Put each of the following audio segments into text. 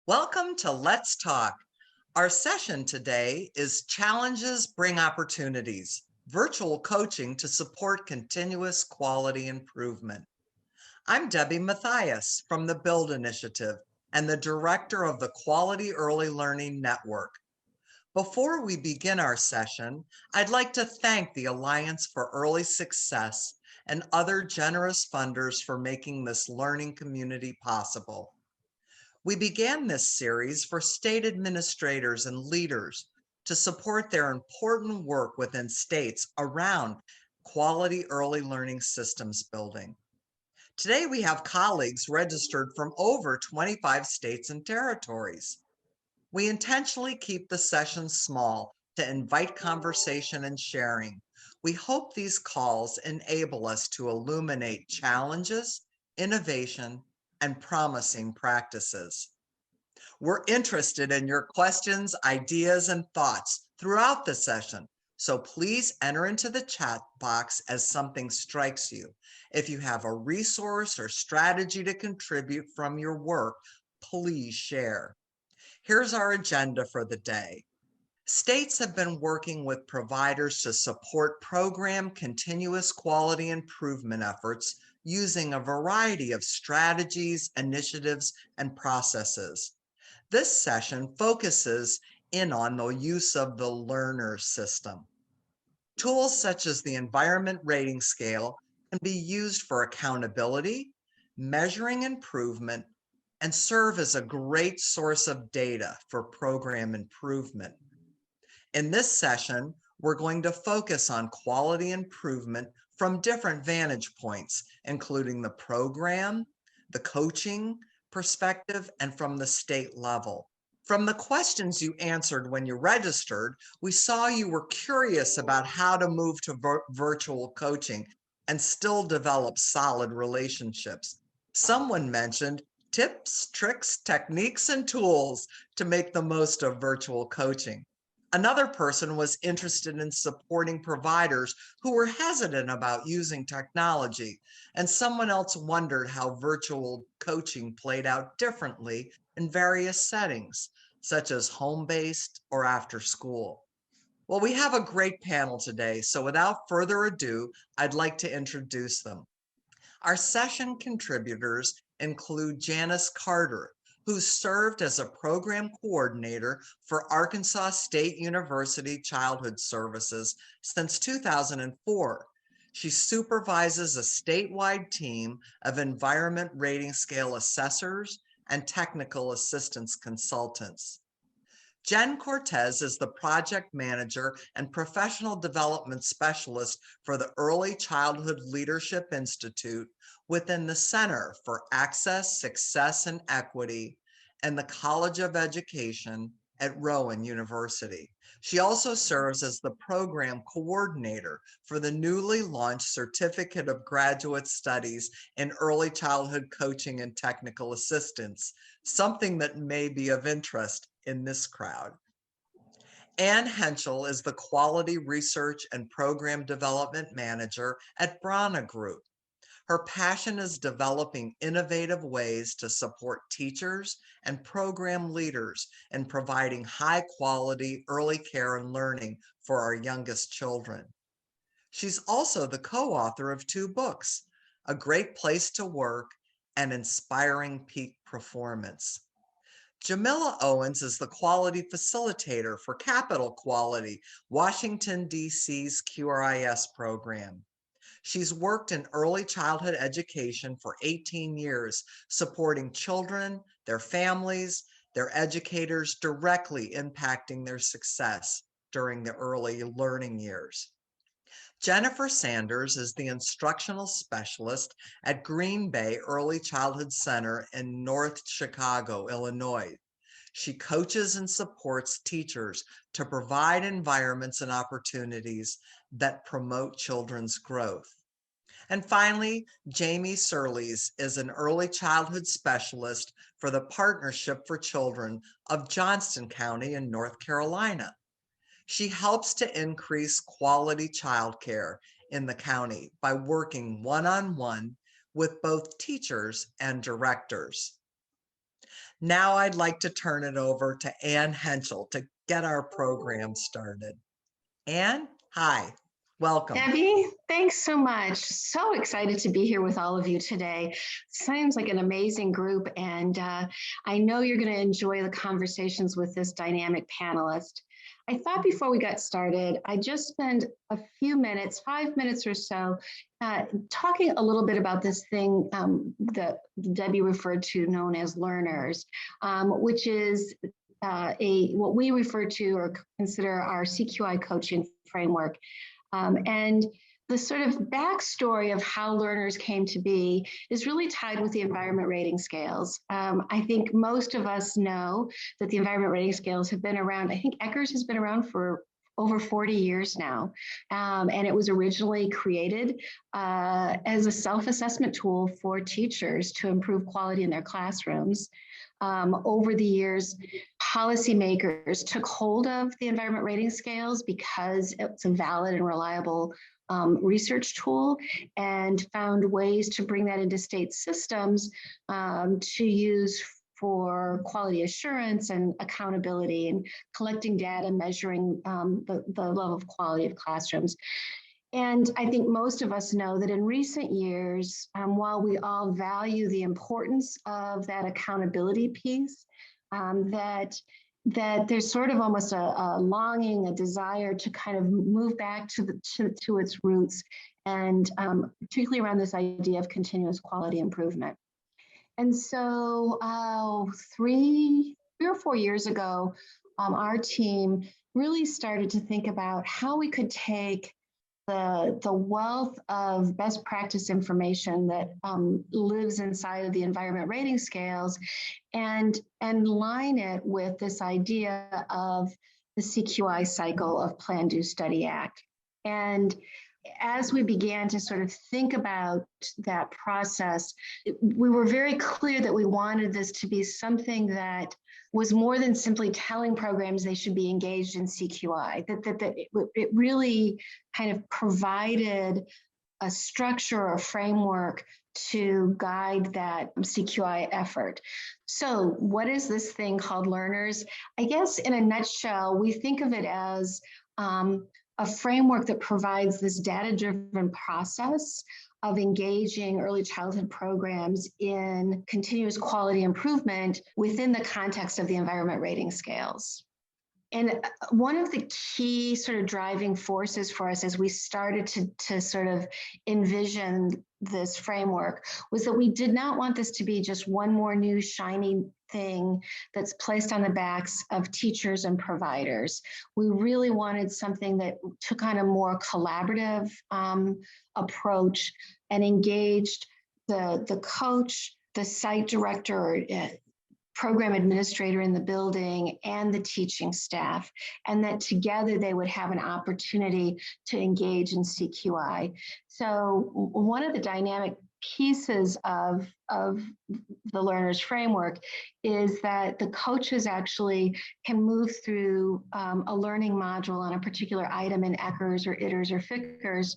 Welcome to Let's Talk. Our session today is Challenges Bring Opportunities, virtual coaching to support continuous quality improvement. I'm Debbie Mathias from the Build Initiative and the director of the Quality Early Learning Network. Before we begin our session, I'd like to thank the Alliance for Early Success and other generous funders for making this learning community possible. We began this series for state administrators and leaders to support their important work within states around quality early learning systems building. Today, we have colleagues registered from over 25 states and territories. We intentionally keep the sessions small to invite conversation and sharing. We hope these calls enable us to illuminate challenges, innovation, and promising practices. We're interested in your questions, ideas, and thoughts throughout the session, so please enter into the chat box as something strikes you. If you have a resource or strategy to contribute from your work, please share. Here's our agenda for the day. States have been working with providers to support program continuous quality improvement efforts using a variety of strategies, initiatives, and processes. This session focuses in on the use of the learner system. Tools such as the Environment Rating Scale can be used for accountability, measuring improvement, and serve as a great source of data for program improvement. In this session, we're going to focus on quality improvement from different vantage points, including the program, the coaching perspective, and from the state level. From the questions you answered when you registered, we saw you were curious about how to move to virtual coaching and still develop solid relationships. Someone mentioned tips, tricks, techniques, and tools to make the most of virtual coaching. Another person was interested in supporting providers who were hesitant about using technology, and someone else wondered how virtual coaching played out differently in various settings, such as home-based or after school. Well, we have a great panel today, so without further ado, I'd like to introduce them. Our session contributors include Janice Carter, who served as a program coordinator for Arkansas State University Childhood Services since 2004. She supervises a statewide team of Environment Rating Scale assessors and technical assistance consultants. Jen Cortez is the project manager and professional development specialist for the Early Childhood Leadership Institute within the Center for Access, Success, and Equity and the College of Education at Rowan University. She also serves as the program coordinator for the newly launched Certificate of Graduate Studies in Early Childhood Coaching and Technical Assistance, something that may be of interest in this crowd. Ann Henschel is the Quality Research and Program Development Manager at Brana Group. Her passion is developing innovative ways to support teachers and program leaders in providing high-quality early care and learning for our youngest children. She's also the co-author of 2 books, A Great Place to Work and Inspiring Peak Performance. Jamila Owens is the quality facilitator for Capital Quality, Washington, D.C.'s QRIS program. She's worked in early childhood education for 18 years, supporting children, their families, their educators, directly impacting their success during the early learning years. Jennifer Sanders is the instructional specialist at Green Bay Early Childhood Center in North Chicago, Illinois. She coaches and supports teachers to provide environments and opportunities that promote children's growth. And finally, Jamie Surlees is an early childhood specialist for the Partnership for Children of Johnston County in North Carolina. She helps to increase quality childcare in the county by working one-on-one with both teachers and directors. Now I'd like to turn it over to Ann Henschel to get our program started. Ann, hi, welcome. Debbie, thanks so much. So excited to be here with all of you today. Seems like an amazing group, and I know you're going to enjoy the conversations with this dynamic panelist. I thought before we got started, I'd just spend a few minutes, 5 minutes or so, talking a little bit about this thing that Debbie referred to known as learners, which is what we refer to or consider our CQI coaching framework. And the sort of backstory of how learners came to be is really tied with the environment rating scales. I think most of us know that the environment rating scales have been around. I think ECHRS has been around for over 40 years now. And it was originally created as a self-assessment tool for teachers to improve quality in their classrooms. Over the years, policymakers took hold of the environment rating scales because it's a valid and reliable research tool, and found ways to bring that into state systems to use for quality assurance and accountability and collecting data, measuring the level of quality of classrooms. And I think most of us know that in recent years, while we all value the importance of that accountability piece, that there's sort of almost a longing, a desire to kind of move back to its roots, and particularly around this idea of continuous quality improvement. And so 3 or 4 years ago, our team really started to think about how we could take the wealth of best practice information that lives inside of the environment rating scales and line it with this idea of the CQI cycle of Plan, Do, Study, Act. And as we began to sort of think about that process, we were very clear that we wanted this to be something that was more than simply telling programs they should be engaged in CQI, that it really kind of provided a structure or framework to guide that CQI effort. So what is this thing called learners? I guess in a nutshell, we think of it as a framework that provides this data-driven process of engaging early childhood programs in continuous quality improvement within the context of the environment rating scales. And one of the key sort of driving forces for us as we started to sort of envision this framework was that we did not want this to be just one more new shiny thing that's placed on the backs of teachers and providers. We really wanted something that took on a more collaborative approach and engaged the coach, the site director, or program administrator in the building, and the teaching staff, and that together they would have an opportunity to engage in CQI. So one of the dynamic pieces of the learners framework is that the coaches actually can move through a learning module on a particular item in ECHRS or ITERS or FICRS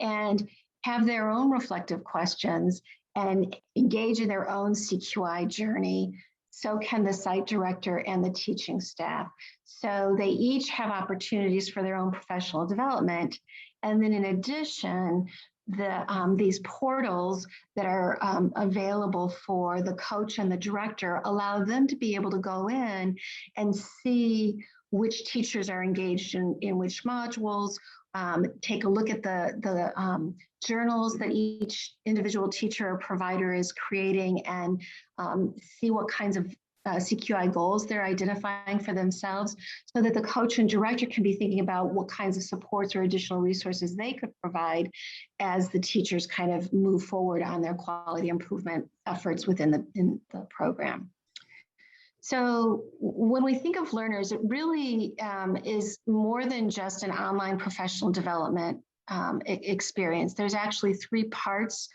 and have their own reflective questions and engage in their own CQI journey. So can the site director and the teaching staff. So they each have opportunities for their own professional development. And then in addition, these portals that are available for the coach and the director allow them to be able to go in and see which teachers are engaged in which modules, take a look at the journals that each individual teacher or provider is creating, and see what kinds of CQI goals they're identifying for themselves, so that the coach and director can be thinking about what kinds of supports or additional resources they could provide as the teachers kind of move forward on their quality improvement efforts within the program. So when we think of learners, it really is more than just an online professional development experience. There's actually 3 parts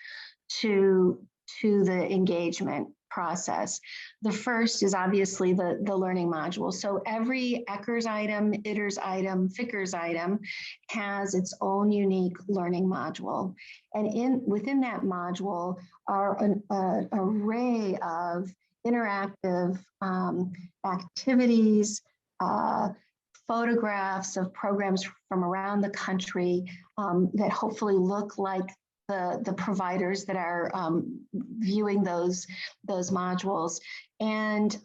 to the engagement process. The first is obviously the learning module. So every ECHRS item, ITERS item, FICRS item has its own unique learning module. And within that module are an array of interactive activities, photographs of programs from around the country that hopefully look like the providers that are viewing those modules, and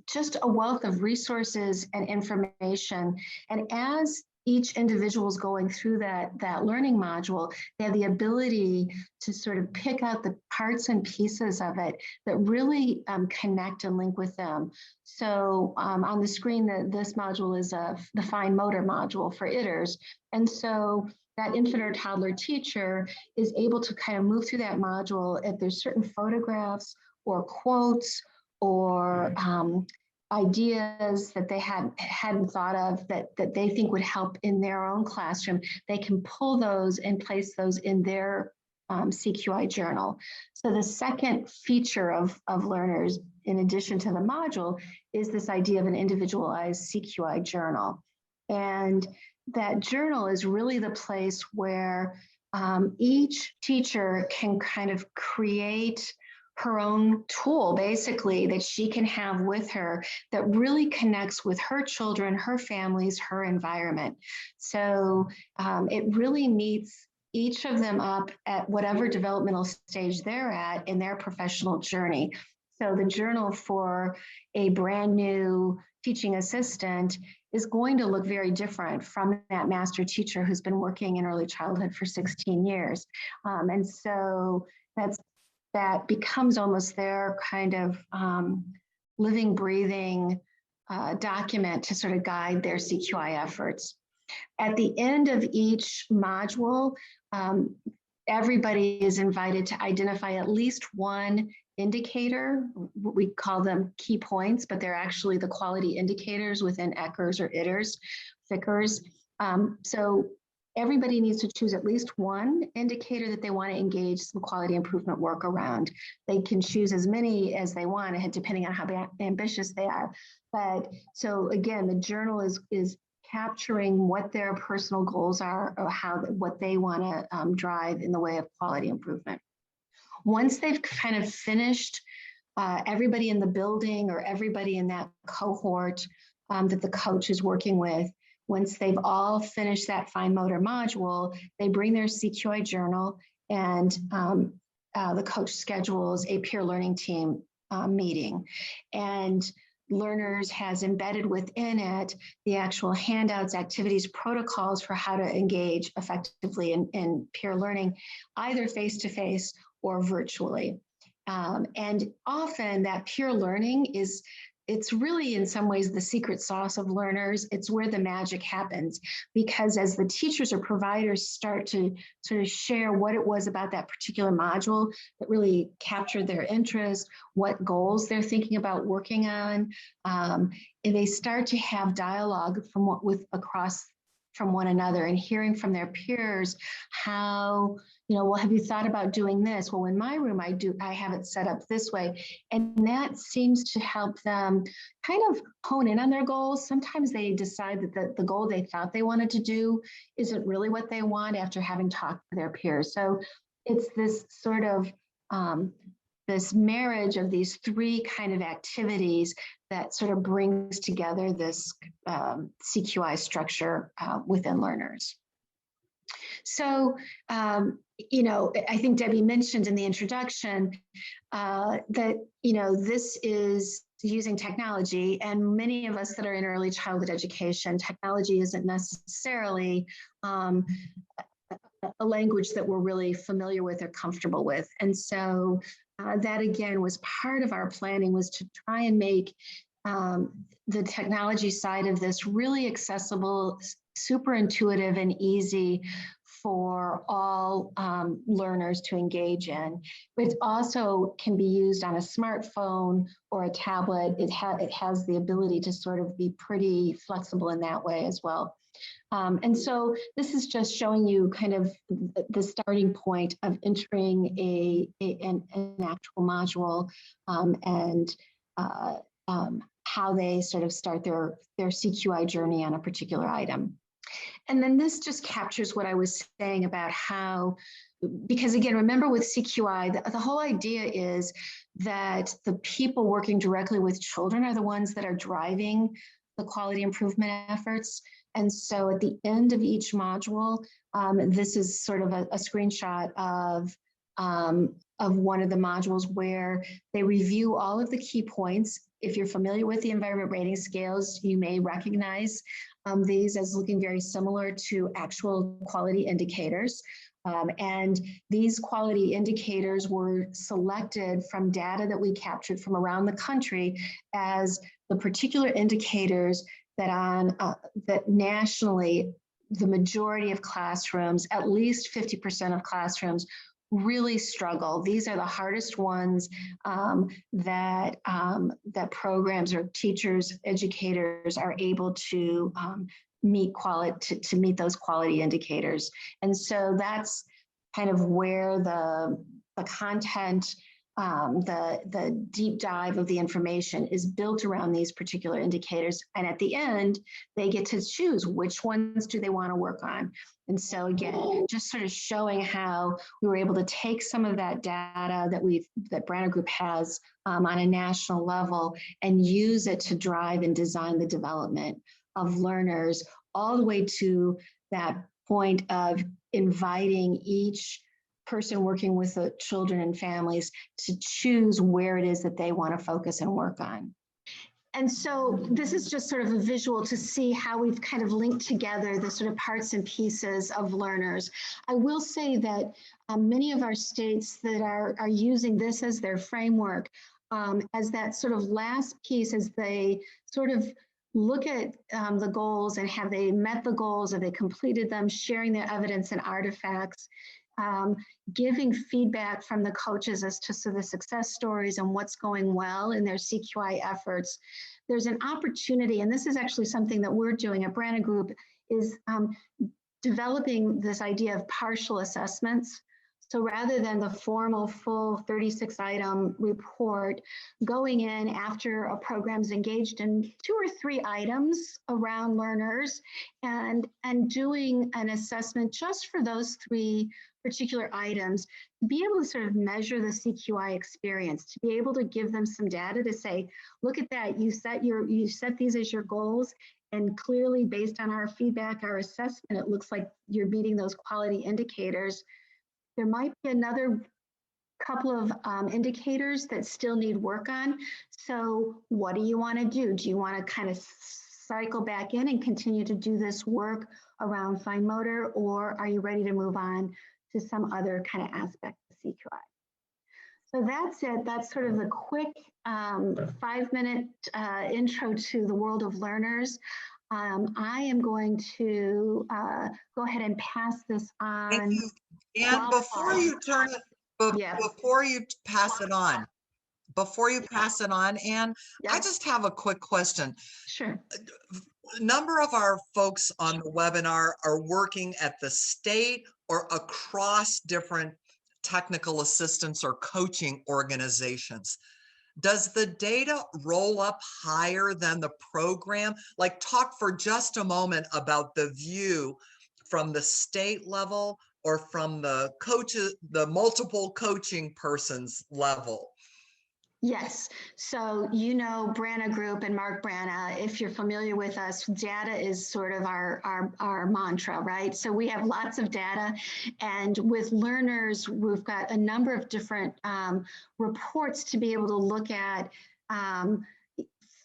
just a wealth of resources and information. And as each individual is going through that learning module, they have the ability to sort of pick out the parts and pieces of it that really connect and link with them. So on the screen, this module is the fine motor module for ITERs. And so that infant or toddler teacher is able to kind of move through that module if there's certain photographs or quotes or ideas that they hadn't thought of that they think would help in their own classroom. They can pull those and place those in their CQI journal. So the second feature of learners, in addition to the module, is this idea of an individualized CQI journal. And that journal is really the place where each teacher can kind of create her own tool, basically, that she can have with her that really connects with her children, her families, her environment. So it really meets each of them up at whatever developmental stage they're at in their professional journey. So the journal for a brand new teaching assistant is going to look very different from that master teacher who's been working in early childhood for 16 years. And so that becomes almost their kind of living, breathing document to sort of guide their CQI efforts. At the end of each module, everybody is invited to identify at least one indicator. We call them key points, but they're actually the quality indicators within ECHRs or ITERs, FICRs. So everybody needs to choose at least one indicator that they want to engage some quality improvement work around. They can choose as many as they want, depending on how ambitious they are. But so again, the journal is capturing what their personal goals are or what they want to drive in the way of quality improvement. Once they've kind of finished, everybody in the building or everybody in that cohort that the coach is working with, once they've all finished that fine motor module, they bring their CQI journal, and the coach schedules a peer learning team meeting. And learners has embedded within it the actual handouts, activities, protocols for how to engage effectively in peer learning, either face-to-face or virtually. And often that peer learning it's really in some ways the secret sauce of learners. It's where the magic happens, because as the teachers or providers start to sort of share what it was about that particular module that really captured their interest, what goals they're thinking about working on, and they start to have dialogue from one another and hearing from their peers how, well, have you thought about doing this? Well, in my room, I have it set up this way. And that seems to help them kind of hone in on their goals. Sometimes they decide that the goal they thought they wanted to do isn't really what they want after having talked to their peers. So it's this sort of this marriage of these three kind of activities that sort of brings together this CQI structure within learners. So, I think Debbie mentioned in the introduction that, this is using technology, and many of us that are in early childhood education, technology isn't necessarily a language that we're really familiar with or comfortable with. And so that again was part of our planning, was to try and make the technology side of this really accessible, super intuitive and easy for all learners to engage in. But it also can be used on a smartphone or a tablet. It has the ability to sort of be pretty flexible in that way as well. And so this is just showing you kind of the starting point of entering an actual module and how they sort of start their CQI journey on a particular item. And then this just captures what I was saying about how because again, remember with CQI, the whole idea is that the people working directly with children are the ones that are driving the quality improvement efforts. And so at the end of each module, this is sort of a screenshot of one of the modules where they review all of the key points. If you're familiar with the environment rating scales, you may recognize these as looking very similar to actual quality indicators. And these quality indicators were selected from data that we captured from around the country as the particular indicators that that nationally, the majority of classrooms, at least 50% of classrooms, really struggle. These are the hardest ones that programs or teachers, educators are able to meet those quality indicators. And so that's kind of where the content, the deep dive of the information is built around these particular indicators. And at the end, they get to choose which ones do they want to work on. And so again, just sort of showing how we were able to take some of that data that Branner Group has on a national level and use it to drive and design the development of learners all the way to that point of inviting each person working with the children and families to choose where it is that they want to focus and work on. And so this is just sort of a visual to see how we've kind of linked together the sort of parts and pieces of learners. I will say that many of our states that are using this as their framework, as that sort of last piece, as they sort of look at the goals and have they met the goals, have they completed them, sharing their evidence and artifacts, giving feedback from the coaches as to the success stories and what's going well in their CQI efforts. There's an opportunity, and this is actually something that we're doing at Branner Group, is developing this idea of partial assessments. So rather than the formal full 36-item report, going in after a program's engaged in 2 or 3 items around learners and doing an assessment just for those 3 particular items, to be able to sort of measure the CQI experience, to be able to give them some data to say, look at that, you set these as your goals, and clearly based on our feedback, our assessment, it looks like you're meeting those quality indicators. There might be another couple of indicators that still need work on. So what do you want to do? Do you want to kind of cycle back in and continue to do this work around fine motor, or are you ready to move on to some other kind of aspect of CQI? So that's it. That's sort of the quick 5-minute intro to the world of learners. I am going to go ahead and pass this on. Thank you. And before you turn it, before you pass it on, Anne, I just have a quick question. Sure. A number of our folks on the webinar are working at the state or across different technical assistance or coaching organizations. Does the data roll up higher than the program? Like, talk for just a moment about the view from the state level or from the coaches, the multiple coaching persons level. Yes. So, you know, Branner Group and Mark Branna, if you're familiar with us, data is sort of our mantra, right? So we have lots of data, and with learners, we've got a number of different reports to be able to look at,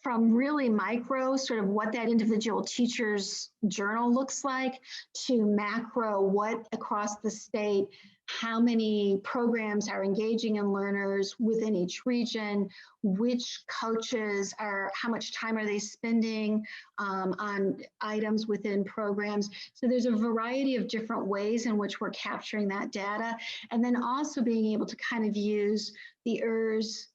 from really micro, sort of what that individual teacher's journal looks like, to macro, what across the state, how many programs are engaging in learners within each region, which coaches are, how much time are they spending on items within programs. So there's a variety of different ways in which we're capturing that data. And then also being able to kind of use the ERS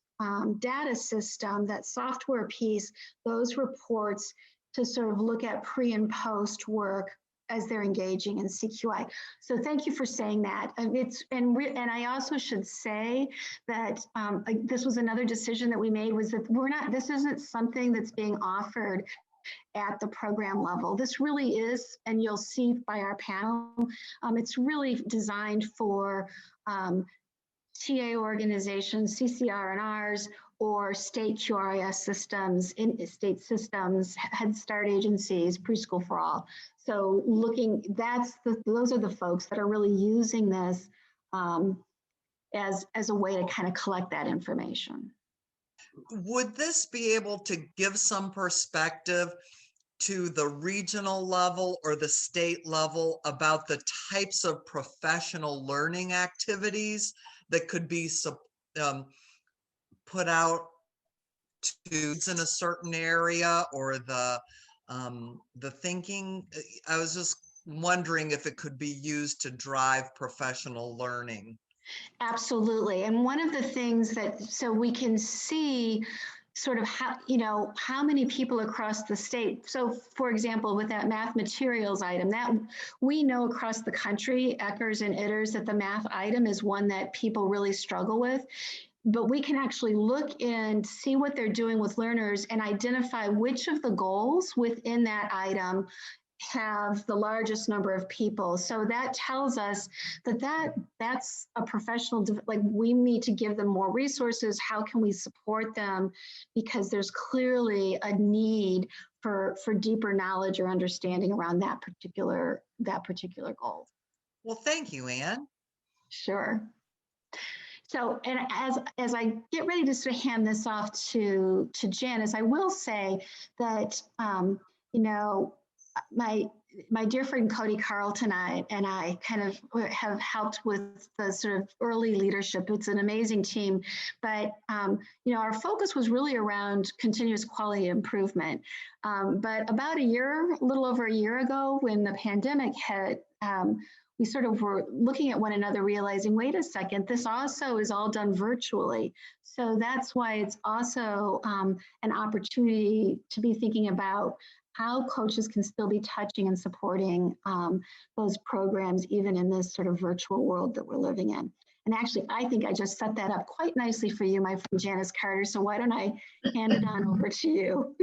data system, that software piece, those reports to sort of look at pre and post work as they're engaging in CQI. So thank you for saying that. And I also should say that this was another decision that we made, was that this isn't something that's being offered at the program level. This really is, and you'll see by our panel, it's really designed for TA organizations, CCR&Rs, or state QRIS systems, in state systems, Head Start agencies, Preschool for All. So those are the folks that are really using this as a way to kind of collect that information. Would this be able to give some perspective to the regional level or the state level about the types of professional learning activities that could be put out to kids in a certain area, or the thinking? I was just wondering if it could be used to drive professional learning. Absolutely. And one of the things so we can see sort of how many people across the state. So for example, with that math materials item, that we know across the country, Eckers and Itters, that the math item is one that people really struggle with. But we can actually look and see what they're doing with learners and identify which of the goals within that item have the largest number of people. So that tells us that's a professional, like we need to give them more resources. How can we support them? Because there's clearly a need for deeper knowledge or understanding around that particular goal. Well, thank you, Ann. Sure. So, and as I get ready to hand this off to Janice, I will say that, my dear friend Cody Carlton and I kind of have helped with the sort of early leadership. It's an amazing team, but our focus was really around continuous quality improvement. But about a little over a year ago, when the pandemic hit, we sort of were looking at one another, realizing, wait a second, this also is all done virtually. So that's why it's also an opportunity to be thinking about how coaches can still be touching and supporting those programs, even in this sort of virtual world that we're living in. And actually, I think I just set that up quite nicely for you, my friend Janice Carter. So why don't I hand it on over to you?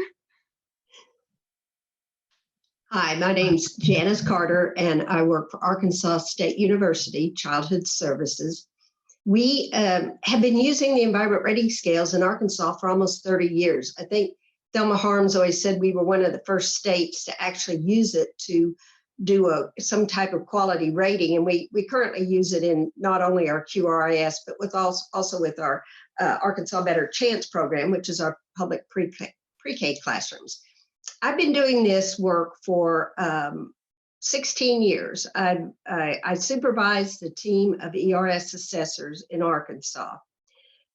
Hi, my name's Janice Carter, and I work for Arkansas State University Childhood Services. We have been using the environment rating scales in Arkansas for almost 30 years. I think Thelma Harms always said we were one of the first states to actually use it to do some type of quality rating. And we currently use it in not only our QRIS, but also with our Arkansas Better Chance program, which is our public pre-K classrooms. I've been doing this work for 16 years. I supervise the team of ERS assessors in Arkansas.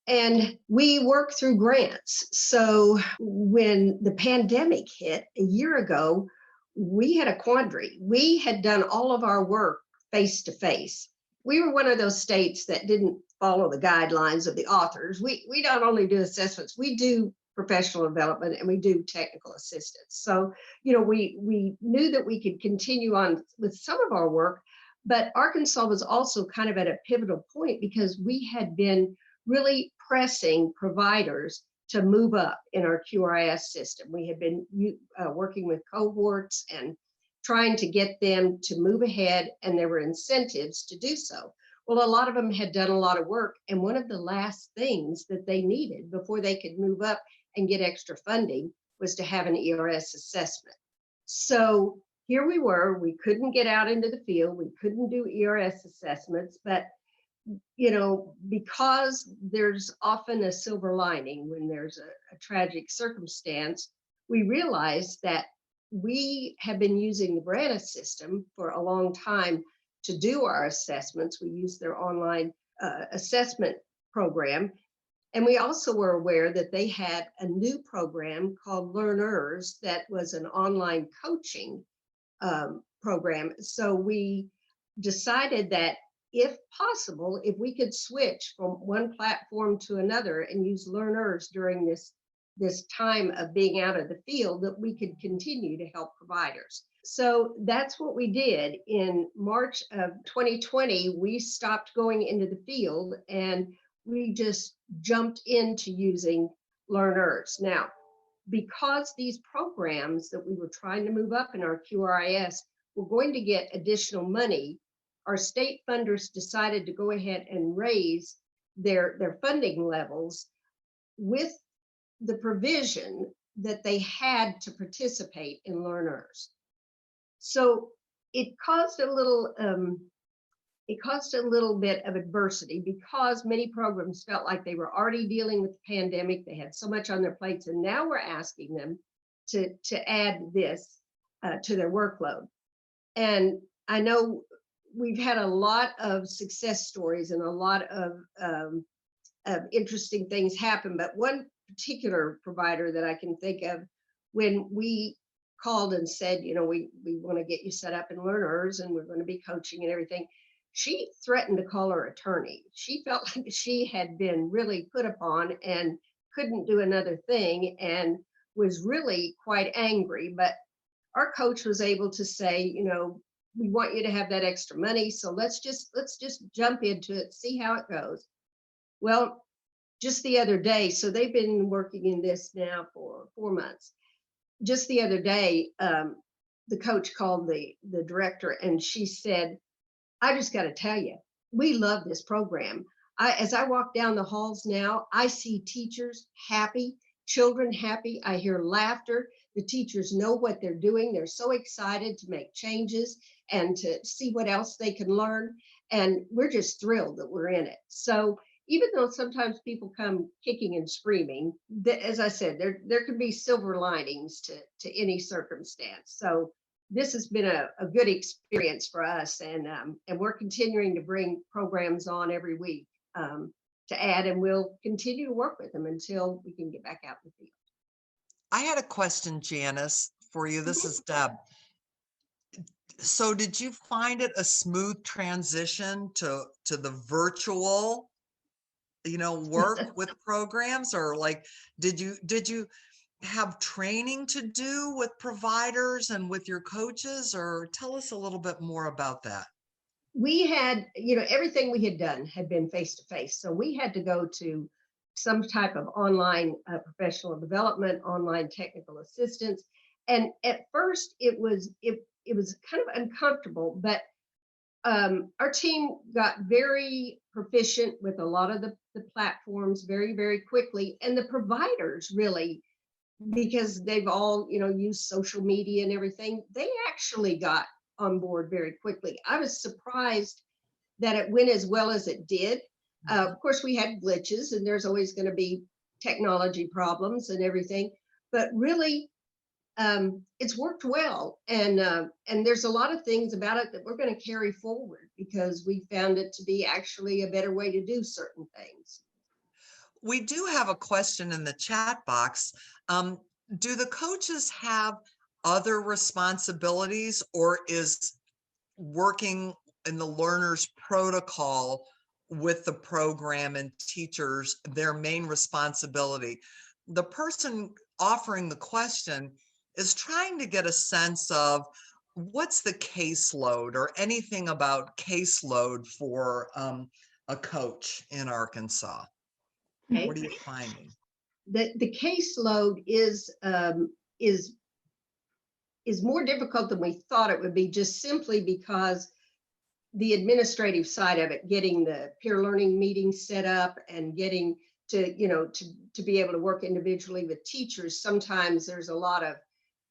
And we work through grants. So when the pandemic hit a year ago, we had a quandary. We had done all of our work face to face. We were one of those states that didn't follow the guidelines of the authors. We not only do assessments, we do professional development and we do technical assistance. So, we knew that we could continue on with some of our work, but Arkansas was also kind of at a pivotal point because we had been really pressing providers to move up in our QRIS system. We had been working with cohorts and trying to get them to move ahead, and there were incentives to do so. Well, a lot of them had done a lot of work, and one of the last things that they needed before they could move up and get extra funding was to have an ERS assessment. So here we were, we couldn't get out into the field, we couldn't do ERS assessments, but because there's often a silver lining when there's a tragic circumstance, we realized that we have been using the Brana system for a long time to do our assessments. We use their online assessment program. And we also were aware that they had a new program called Learners that was an online coaching program. So we decided that if possible, if we could switch from one platform to another and use Learners during this time of being out of the field, that we could continue to help providers. So that's what we did. In March of 2020, we stopped going into the field and we just jumped into using Learners. Now, because these programs that we were trying to move up in our QRIS were going to get additional money, our state funders decided to go ahead and raise their funding levels with the provision that they had to participate in learners. So it caused a little bit of adversity because many programs felt like they were already dealing with the pandemic. They had so much on their plates, and now we're asking them to add this to their workload. And I know we've had a lot of success stories and a lot of interesting things happen, but one particular provider that I can think of, when we called and said, you know, we want to get you set up in learners and we're going to be coaching and everything, she threatened to call her attorney. She felt like she had been really put upon and couldn't do another thing and was really quite angry. But our coach was able to say, you know, we want you to have that extra money, so let's just jump into it, see how it goes. Well, just the other day, so they've been working in this now for 4 months. Just the other day, the coach called the director and she said, I just got to tell you, we love this program. As I walk down the halls now, I see teachers happy, children happy. I hear laughter. The teachers know what they're doing. They're so excited to make changes and to see what else they can learn. And we're just thrilled that we're in it. So even though sometimes people come kicking and screaming, as I said, there can be silver linings to any circumstance. So this has been a good experience for us, and we're continuing to bring programs on every week to add, and we'll continue to work with them until we can get back out in the field. I had a question, Janice, for you. This is Deb. So did you find it a smooth transition to the virtual, you know, work with programs, or like, did you have training to do with providers and with your coaches, or tell us a little bit more about that? We had, you know, everything we had done had been face-to-face. So we had to go to some type of online professional development, online technical assistance. And at first it was kind of uncomfortable, but our team got very proficient with a lot of the platforms very, very quickly. And the providers really, because they've all, you know, used social media and everything, they actually got on board very quickly. I was surprised that it went as well as it did. Of course, we had glitches, and there's always going to be technology problems and everything, but really, it's worked well. And there's a lot of things about it that we're going to carry forward because we found it to be actually a better way to do certain things. We do have a question in the chat box. Do the coaches have other responsibilities, or is working in the learner's protocol with the program and teachers their main responsibility? The person offering the question is trying to get a sense of what's the caseload or anything about caseload for a coach in Arkansas. Okay. What are you finding? The caseload is more difficult than we thought it would be, just simply because the administrative side of it, getting the peer learning meetings set up and getting to, you know, to be able to work individually with teachers. Sometimes there's a lot of,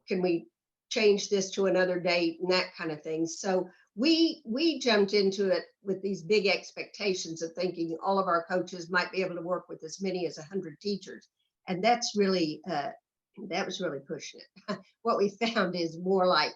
can we change this to another date and that kind of thing. So we jumped into it with these big expectations of thinking all of our coaches might be able to work with as many as 100 teachers. And that's really, that was really pushing it. What we found is more like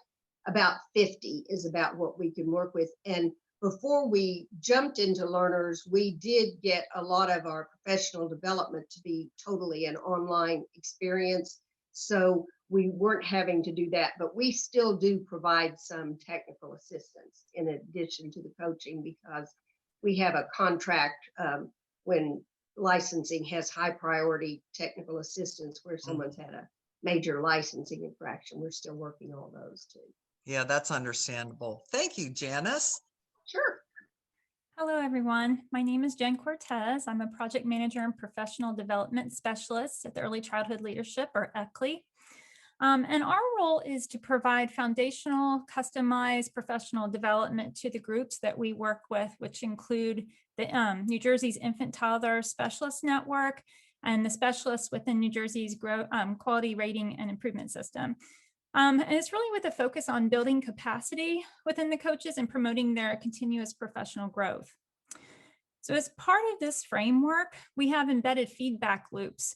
about 50 is about what we can work with. And before we jumped into learners, we did get a lot of our professional development to be totally an online experience. So we weren't having to do that, but we still do provide some technical assistance in addition to the coaching, because we have a contract when licensing has high priority technical assistance where someone's had a major licensing infraction. We're still working all those too. Yeah, that's understandable. Thank you, Janice. Sure. Hello, everyone. My name is Jen Cortez. I'm a project manager and professional development specialist at the Early Childhood Leadership, or ECLE. And our role is to provide foundational, customized professional development to the groups that we work with, which include the New Jersey's Infant Toddler Specialist Network and the specialists within New Jersey's Quality Rating and Improvement System. And it's really with a focus on building capacity within the coaches and promoting their continuous professional growth. So as part of this framework, we have embedded feedback loops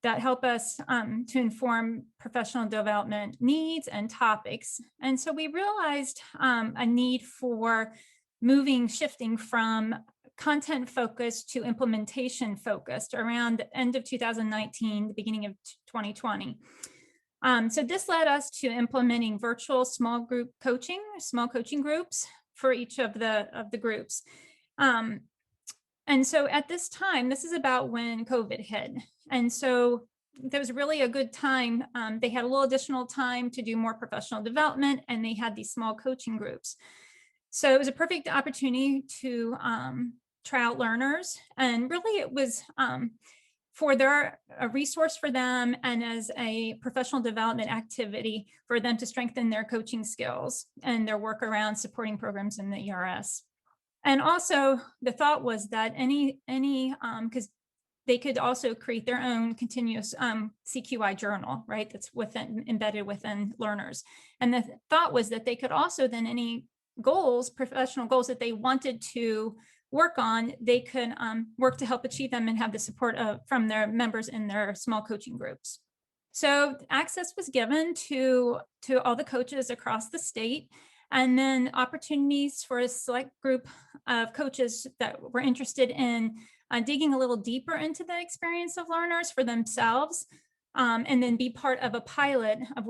that help us to inform professional development needs and topics. And so we realized a need for shifting from content focused to implementation focused around the end of 2019, the beginning of 2020. So this led us to implementing virtual small coaching groups for each of the groups. And so at this time, this is about when COVID hit. And so there was really a good time. They had a little additional time to do more professional development, and they had these small coaching groups. So it was a perfect opportunity to try out learners. And really it was a resource for them and as a professional development activity for them to strengthen their coaching skills and their work around supporting programs in the ERS. And also the thought was that because they could also create their own continuous CQI journal, right? That's embedded within learners. And the thought was that they could also then any professional goals that they wanted to work on, they could work to help achieve them and have the support from their members in their small coaching groups. So access was given to all the coaches across the state, and then opportunities for a select group of coaches that were interested in digging a little deeper into the experience of learners for themselves, and then be part of a pilot of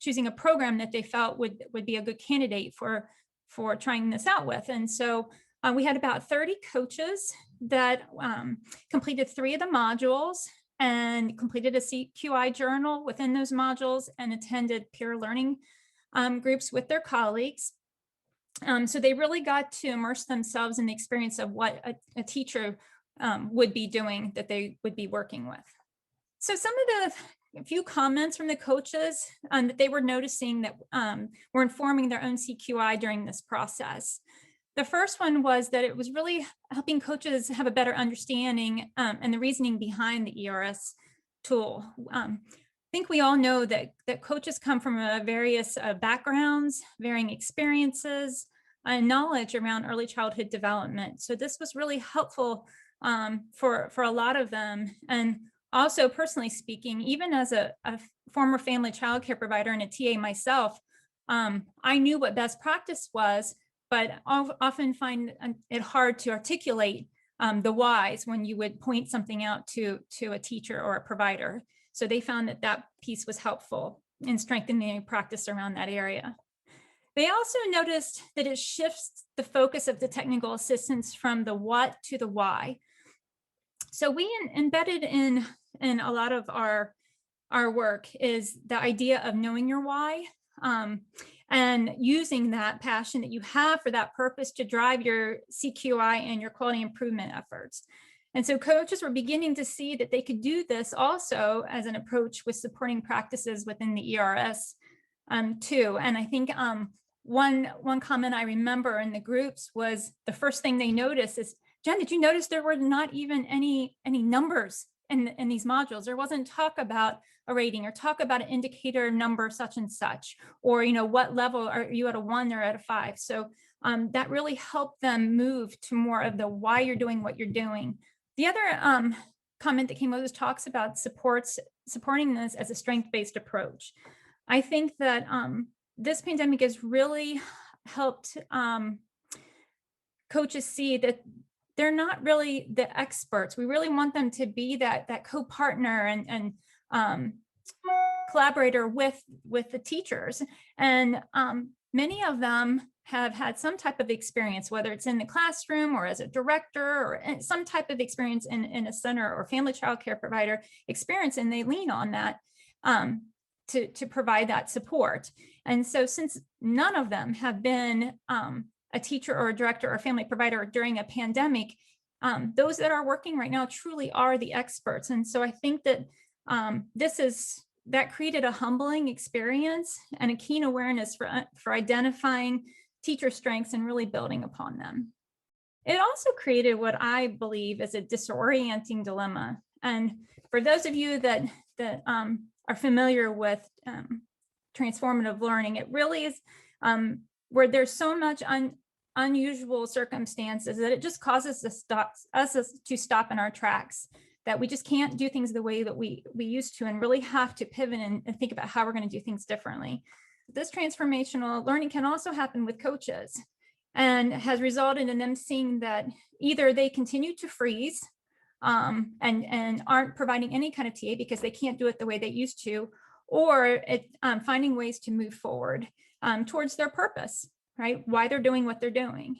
choosing a program that they felt would be a good candidate for trying this out with. And so we had about 30 coaches that completed 3 of the modules and completed a CQI journal within those modules and attended peer learning groups with their colleagues. So they really got to immerse themselves in the experience of what a teacher would be doing, that they would be working with. So some of a few comments from the coaches that they were noticing that were informing their own CQI during this process. The first one was that it was really helping coaches have a better understanding and the reasoning behind the ERS tool. I think we all know that coaches come from various backgrounds, varying experiences, and knowledge around early childhood development. So this was really helpful for a lot of them. And also, personally speaking, even as a former family child care provider and a TA myself, I knew what best practice was, but I often find it hard to articulate the whys when you would point something out to a teacher or a provider. So they found that piece was helpful in strengthening practice around that area. They also noticed that it shifts the focus of the technical assistance from the what to the why. So we embedded in a lot of our work is the idea of knowing your why, and using that passion that you have for that purpose to drive your CQI and your quality improvement efforts. And so coaches were beginning to see that they could do this also as an approach with supporting practices within the ERS too. And I think one comment I remember in the groups was the first thing they noticed is, Jen, did you notice there were not even any numbers in these modules? There wasn't talk about a rating or talk about an indicator number such and such, or what level are you, at a 1 or at a 5? So that really helped them move to more of the why you're doing what you're doing. The other comment that came out was talks about supporting this as a strength-based approach. I think that this pandemic has really helped coaches see that they're not really the experts. We really want them to be that co-partner and collaborator with the teachers. And many of them have had some type of experience, whether it's in the classroom or as a director or some type of experience in a center or family child care provider experience, and they lean on that to provide that support. And so since none of them have been a teacher or a director or family provider during a pandemic, those that are working right now truly are the experts. And so I think that that created a humbling experience and a keen awareness for identifying teacher strengths and really building upon them. It also created what I believe is a disorienting dilemma. And for those of you that are familiar with transformative learning, it really is where there's so much unusual circumstances that it just causes us to stop in our tracks, that we just can't do things the way that we used to, and really have to pivot and think about how we're going to do things differently. This transformational learning can also happen with coaches, and has resulted in them seeing that either they continue to freeze and aren't providing any kind of TA because they can't do it the way they used to, or finding ways to move forward towards their purpose, right? Why they're doing what they're doing.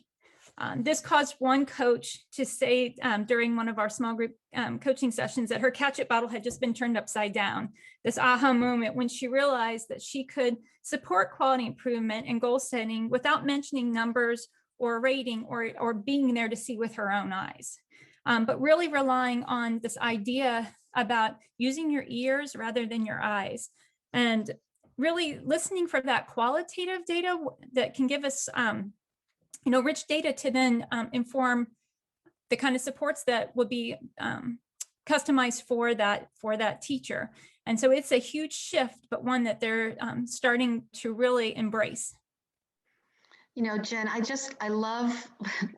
This caused one coach to say during one of our small group coaching sessions that her ketchup bottle had just been turned upside down. This aha moment when she realized that she could support quality improvement and goal setting without mentioning numbers or rating or being there to see with her own eyes, but really relying on this idea about using your ears rather than your eyes, and really listening for that qualitative data that can give us rich data to then inform the kind of supports that would be customized for that teacher. And so it's a huge shift, but one that they're starting to really embrace. You know, Jen, I just love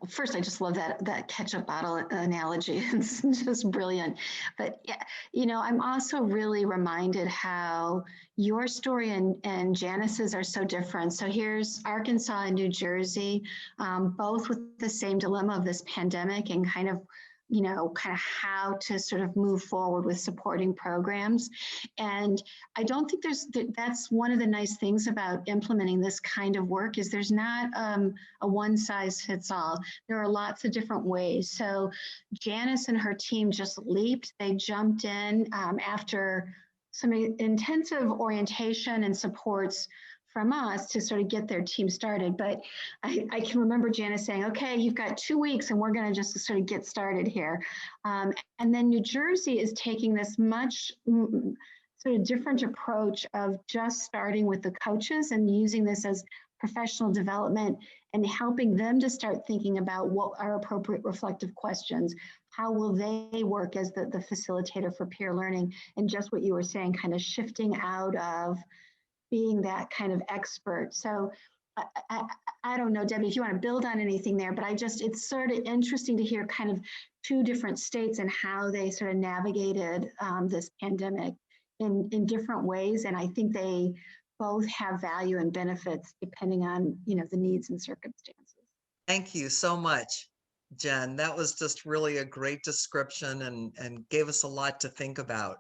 that ketchup bottle analogy. It's just brilliant. But yeah, I'm also really reminded how your story and Janice's are so different. So here's Arkansas and New Jersey, both with the same dilemma of this pandemic and kind of how to sort of move forward with supporting programs. And I don't think that's one of the nice things about implementing this kind of work is there's not a one size fits all. There are lots of different ways. So Janice and her team just leaped. They jumped in after some intensive orientation and supports from us to sort of get their team started. But I can remember Janice saying, okay, you've got 2 weeks and we're going to just sort of get started here. And then New Jersey is taking this much sort of different approach of just starting with the coaches and using this as professional development and helping them to start thinking about what are appropriate reflective questions. How will they work as the facilitator for peer learning? And just what you were saying, kind of shifting out of being that kind of expert. So I don't know, Debbie, if you want to build on anything there, but it's sort of interesting to hear kind of two different states and how they sort of navigated this pandemic in different ways. And I think they both have value and benefits depending on, the needs and circumstances. Thank you so much, Jen. That was just really a great description and gave us a lot to think about.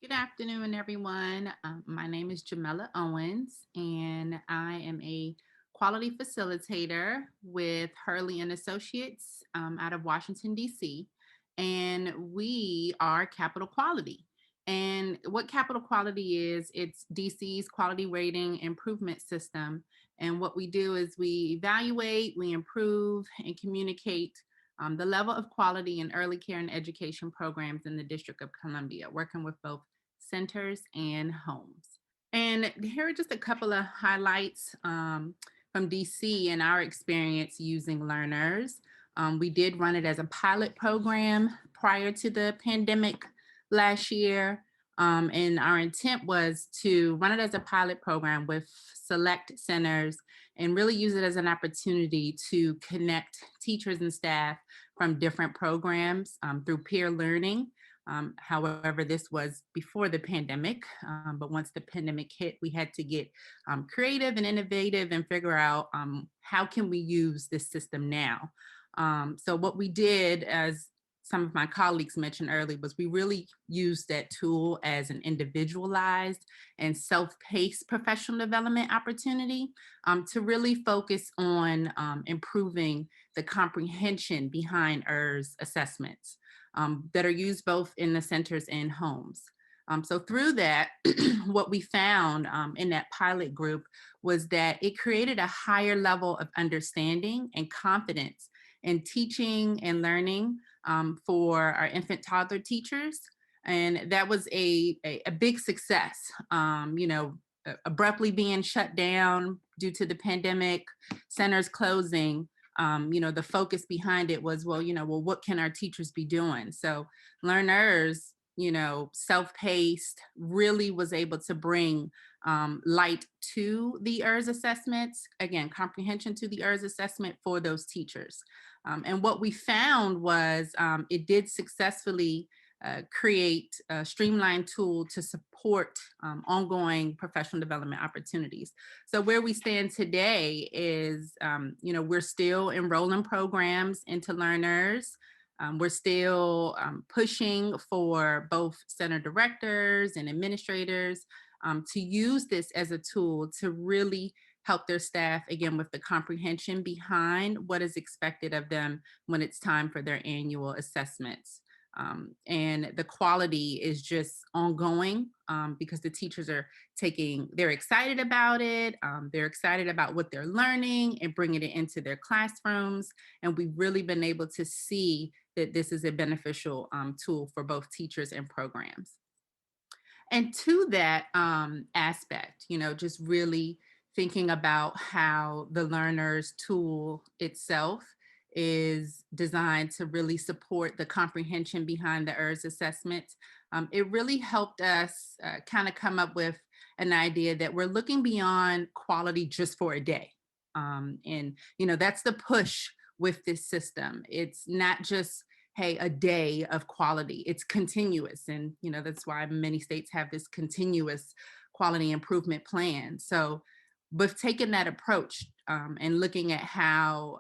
Good afternoon, everyone. My name is Jamela Owens, and I am a quality facilitator with Hurley and Associates out of Washington, D.C., and we are Capital Quality. And what Capital Quality is, it's DC's quality rating improvement system. And what we do is we evaluate, we improve, and communicate the level of quality in early care and education programs in the District of Columbia, working with both centers and homes. And here are just a couple of highlights from DC and our experience using learners. We did run it as a pilot program prior to the pandemic last year. And our intent was to run it as a pilot program with select centers and really use it as an opportunity to connect teachers and staff from different programs through peer learning. However, this was before the pandemic, but once the pandemic hit, we had to get creative and innovative and figure out how can we use this system now. So what we did, as some of my colleagues mentioned earlier, was we really used that tool as an individualized and self-paced professional development opportunity to really focus on improving the comprehension behind ERS assessments that are used both in the centers and homes. So through that, what we found in that pilot group was that it created a higher level of understanding and confidence in teaching and learning for our infant toddler teachers. And that was a big success. Abruptly being shut down due to the pandemic, centers closing, the focus behind it was, well, what can our teachers be doing? So learners, self-paced, really was able to bring light to the ERS assessments, again, comprehension to the ERS assessment for those teachers. And what we found was it did successfully create a streamlined tool to support ongoing professional development opportunities. So where we stand today is, we're still enrolling programs into learners. We're still pushing for both center directors and administrators to use this as a tool to really help their staff, again, with the comprehension behind what is expected of them when it's time for their annual assessments. And the quality is just ongoing because the teachers are they're excited about it. They're excited about what they're learning and bringing it into their classrooms. And we've really been able to see that this is a beneficial tool for both teachers and programs. And to that aspect, just really thinking about how the learner's tool itself is designed to really support the comprehension behind the ERS assessment. It really helped us kind of come up with an idea that we're looking beyond quality just for a day. And that's the push with this system. It's not just, hey, a day of quality, it's continuous. And, that's why many states have this continuous quality improvement plan. So with taking that approach and looking at how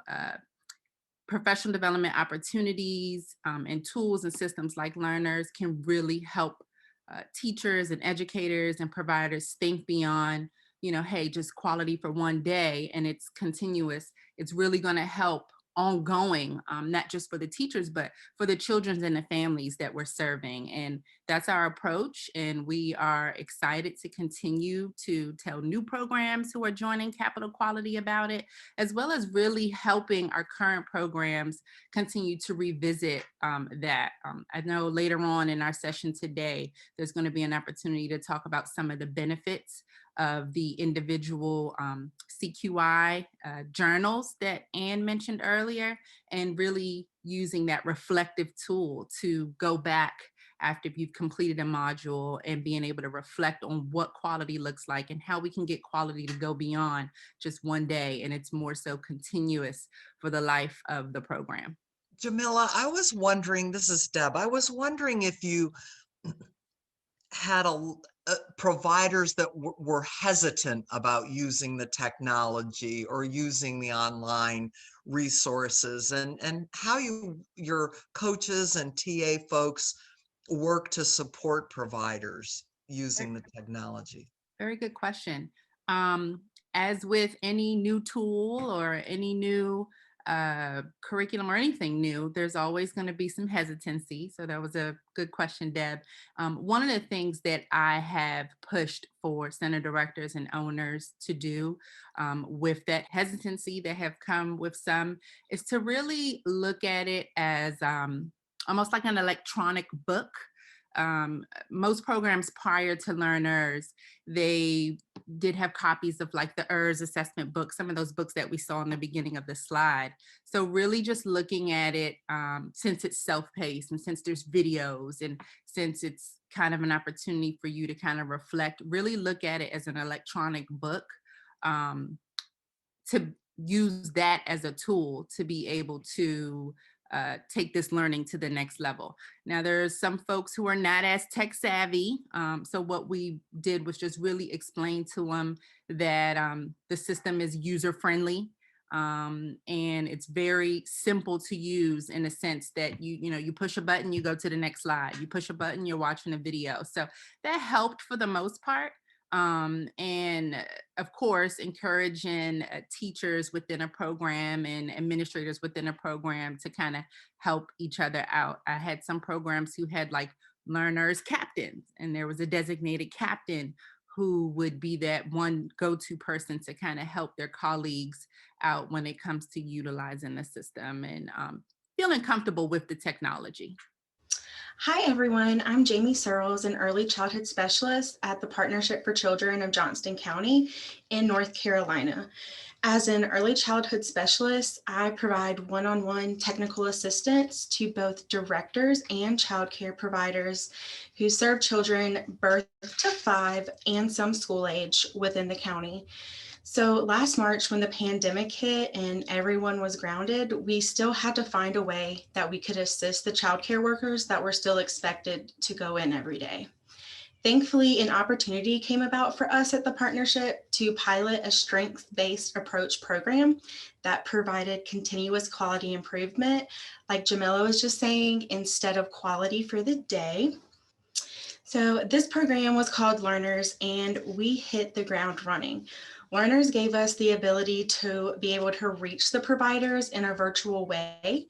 professional development opportunities and tools and systems like learners can really help teachers and educators and providers think beyond, hey, just quality for one day and it's continuous. It's really going to help ongoing, not just for the teachers, but for the children and the families that we're serving. And that's our approach. And we are excited to continue to tell new programs who are joining Capital Quality about it, as well as really helping our current programs continue to revisit that. I know later on in our session today, there's going to be an opportunity to talk about some of the benefits of the individual CQI journals that Anne mentioned earlier, and really using that reflective tool to go back after you've completed a module and being able to reflect on what quality looks like and how we can get quality to go beyond just one day, and it's more so continuous for the life of the program. Jamila, I was wondering, this is Deb, I was wondering if you had providers that were hesitant about using the technology or using the online resources, and how your coaches and TA folks work to support providers using the technology. Very good question. As with any new tool or any new curriculum or anything new, there's always going to be some hesitancy. So that was a good question, Deb. One of the things that I have pushed for center directors and owners to do with that hesitancy that have come with some is to really look at it as almost like an electronic book. Most programs prior to learners, they did have copies of like the ERS assessment book, some of those books that we saw in the beginning of the slide. So really just looking at it, since it's self-paced and since there's videos and since it's kind of an opportunity for you to kind of reflect, really look at it as an electronic book, to use that as a tool to be able to take this learning to the next level. Now, there's some folks who are not as tech savvy. So what we did was just really explain to them that the system is user-friendly. And it's very simple to use in a sense that you push a button, you go to the next slide. You push a button, you're watching a video. So that helped for the most part. And of course, encouraging teachers within a program and administrators within a program to kind of help each other out. I had some programs who had like learners captains, and there was a designated captain who would be that one go-to person to kind of help their colleagues out when it comes to utilizing the system and feeling comfortable with the technology. Hi, everyone. I'm Jamie Searles, an early childhood specialist at the Partnership for Children of Johnston County in North Carolina. As an early childhood specialist, I provide one-on-one technical assistance to both directors and child care providers who serve children birth to 5 and some school age within the county. So last March, when the pandemic hit and everyone was grounded, we still had to find a way that we could assist the childcare workers that were still expected to go in every day. Thankfully, an opportunity came about for us at the partnership to pilot a strengths-based approach program that provided continuous quality improvement, like Jamila was just saying, instead of quality for the day. So this program was called Learners, and we hit the ground running. Learners gave us the ability to be able to reach the providers in a virtual way.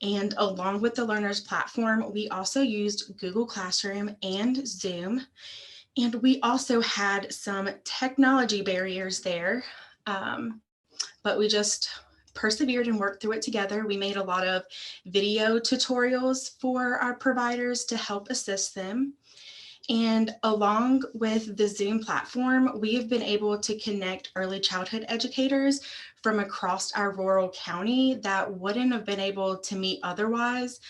And along with the Learners platform, we also used Google Classroom and Zoom. And we also had some technology barriers there, but we just persevered and worked through it together. We made a lot of video tutorials for our providers to help assist them. And along with the Zoom platform, we've been able to connect early childhood educators from across our rural county that wouldn't have been able to meet otherwise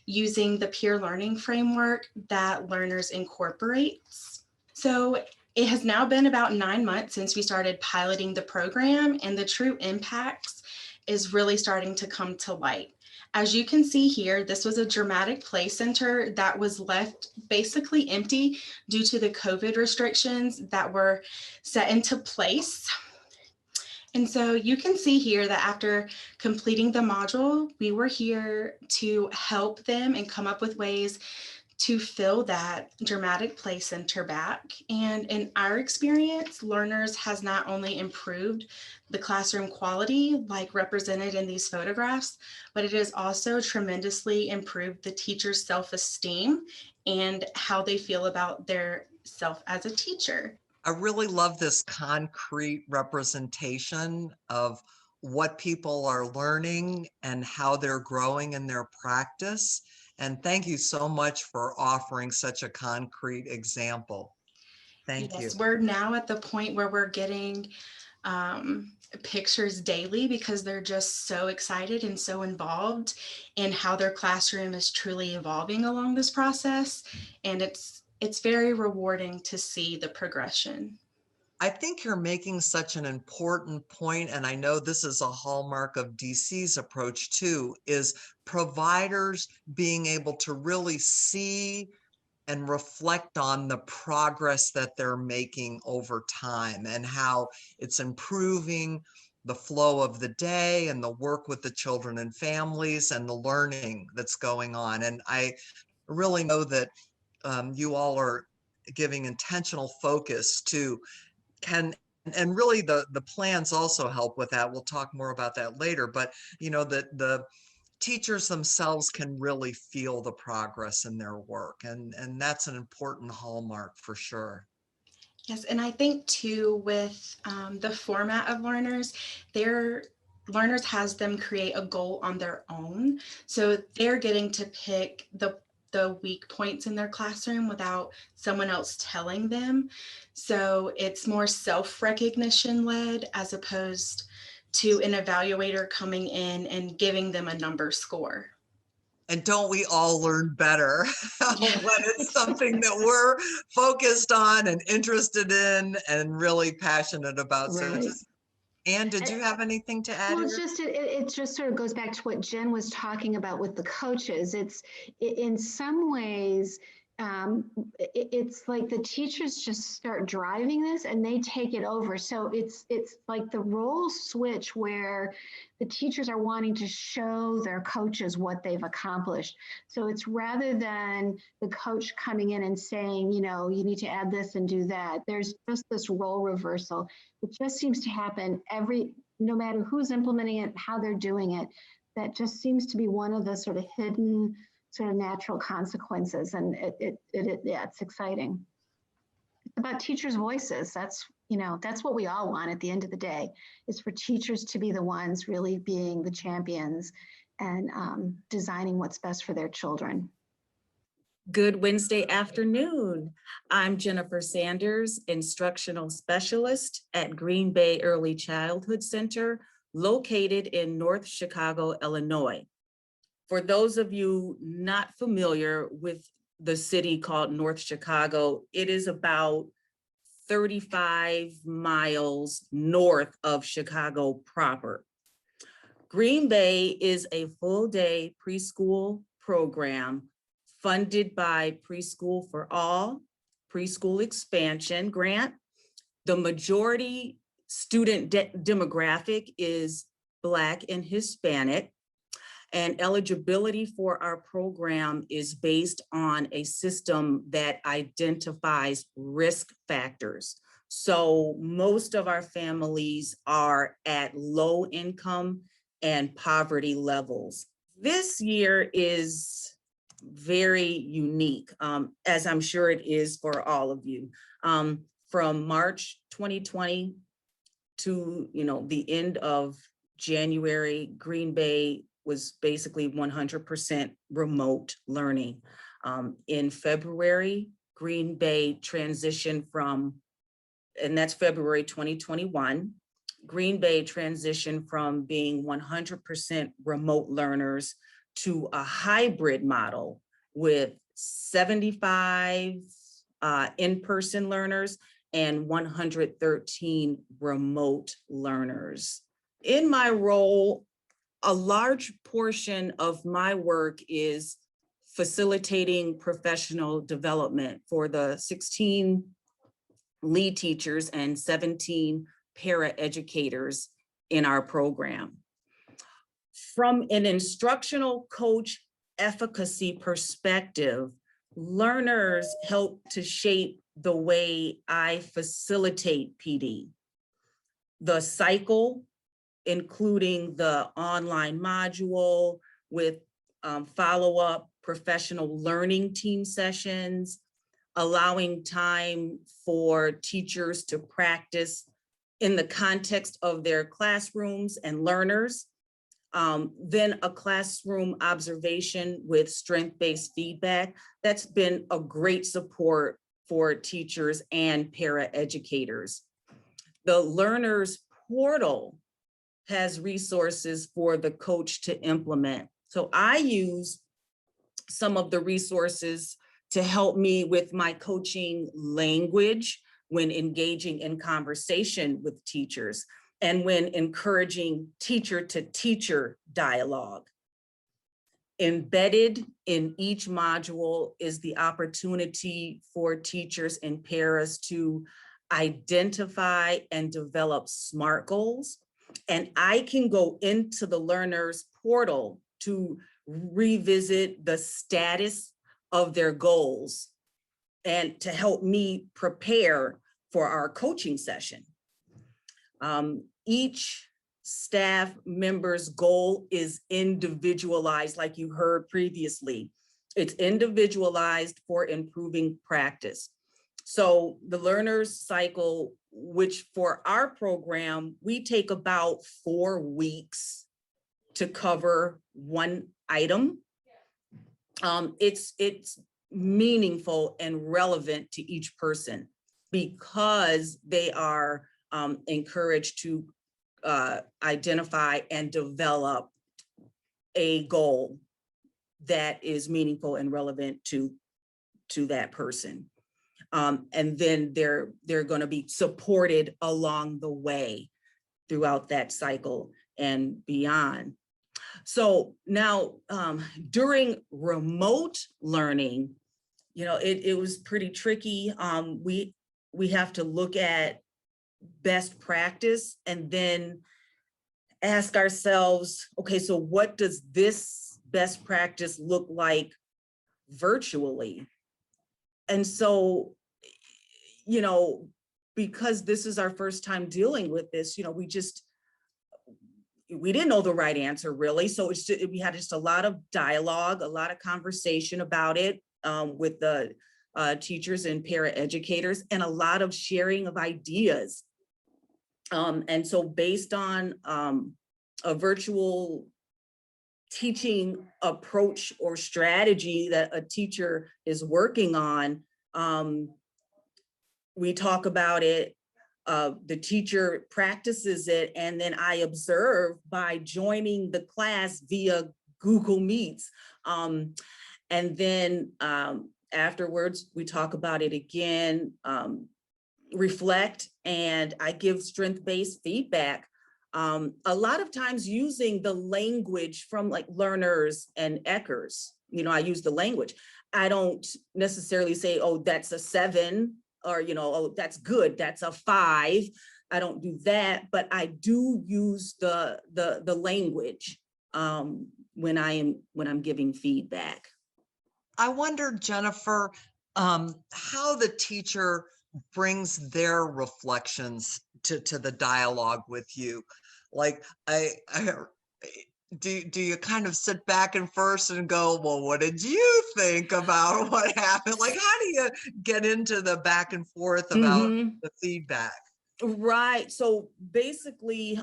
using the peer learning framework that Learners incorporates. So it has now been about 9 months since we started piloting the program, and the true impacts is really starting to come to light. As you can see here, this was a dramatic play center that was left basically empty due to the COVID restrictions that were set into place. And so you can see here that after completing the module, we were here to help them and come up with ways to fill that dramatic play center back. And in our experience, Learners has not only improved the classroom quality like represented in these photographs, but it has also tremendously improved the teacher's self-esteem and how they feel about their self as a teacher. I really love this concrete representation of what people are learning and how they're growing in their practice. And thank you so much for offering such a concrete example. Thank you. Yes, we're now at the point where we're getting pictures daily because they're just so excited and so involved in how their classroom is truly evolving along this process. And it's very rewarding to see the progression. I think you're making such an important point, and I know this is a hallmark of DC's approach too, is providers being able to really see and reflect on the progress that they're making over time and how it's improving the flow of the day and the work with the children and families and the learning that's going on. And I really know that you all are giving intentional focus to and really the plans also help with that. We'll talk more about that later, but you know that the teachers themselves can really feel the progress in their work, and that's an important hallmark for sure. Yes, and I think too with the format of Learners, Learners has them create a goal on their own. So they're getting to pick the weak points in their classroom without someone else telling them. So it's more self-recognition led as opposed to an evaluator coming in and giving them a number score. And don't we all learn better when it's something that we're focused on and interested in and really passionate about? Right. So Anne, did you have anything to add? Well, it just sort of goes back to what Jen was talking about with the coaches. In some ways, it's like the teachers just start driving this and they take it over. So it's like the role switch where the teachers are wanting to show their coaches what they've accomplished. So it's rather than the coach coming in and saying, you know, you need to add this and do that. There's just this role reversal. It just seems to happen no matter who's implementing it, how they're doing it. That just seems to be one of the sort of hidden sort of natural consequences. And yeah, it's exciting. It's about teachers' voices. That's what we all want at the end of the day, is for teachers to be the ones really being the champions and designing what's best for their children. Good Wednesday afternoon. I'm Jennifer Sanders, instructional specialist at Green Bay Early Childhood Center, located in North Chicago, Illinois. For those of you not familiar with the city called North Chicago, it is about 35 miles north of Chicago proper. Green Bay is a full-day preschool program funded by Preschool for All, Preschool Expansion Grant. The majority student demographic is Black and Hispanic, and eligibility for our program is based on a system that identifies risk factors. So most of our families are at low income and poverty levels. This year is very unique, as I'm sure it is for all of you. From March 2020 to the end of January, Green Bay was basically 100% remote learning. In February, Green Bay transitioned from, and that's February 2021, Green Bay transitioned from being 100% remote learners to a hybrid model with 75 in-person learners and 113 remote learners. In my role, a large portion of my work is facilitating professional development for the 16 lead teachers and 17 para-educators in our program. From an instructional coach efficacy perspective, learners help to shape the way I facilitate PD. The cycle, including the online module with follow-up professional learning team sessions, allowing time for teachers to practice in the context of their classrooms and learners. Then a classroom observation with strength-based feedback. That's been a great support for teachers and para-educators. The learners portal has resources for the coach to implement. So I use some of the resources to help me with my coaching language when engaging in conversation with teachers and when encouraging teacher-to-teacher dialogue. Embedded in each module is the opportunity for teachers and paras to identify and develop SMART goals. And I can go into the learner's portal to revisit the status of their goals and to help me prepare for our coaching session. Each staff member's goal is individualized, like you heard previously. It's individualized for improving practice. So the learner's cycle, which for our program, we take about 4 weeks to cover one item. It's meaningful and relevant to each person because they are encouraged to identify and develop a goal that is meaningful and relevant to that person. And then they're going to be supported along the way throughout that cycle and beyond. So now during remote learning, it was pretty tricky. We have to look at best practice and then ask ourselves, okay, so what does this best practice look like virtually? And so, because this is our first time dealing with this, we didn't know the right answer really. So we had just a lot of dialogue, a lot of conversation about it with the teachers and paraeducators, and a lot of sharing of ideas. And so based on a virtual teaching approach or strategy that a teacher is working on, we talk about it, the teacher practices it, and then I observe by joining the class via Google Meets. And then afterwards, we talk about it again, reflect, and I give strength-based feedback. A lot of times using the language from like learners and Eckers, I use the language. I don't necessarily say, oh, that's a 7, or, oh, that's good, that's a 5. I don't do that, but I do use the language when I'm giving feedback. I wonder, Jennifer, how the teacher brings their reflections to the dialogue with you. Like, do you kind of sit back and first and go, well, what did you think about what happened? Like, how do you get into the back and forth about the feedback? Right. So basically,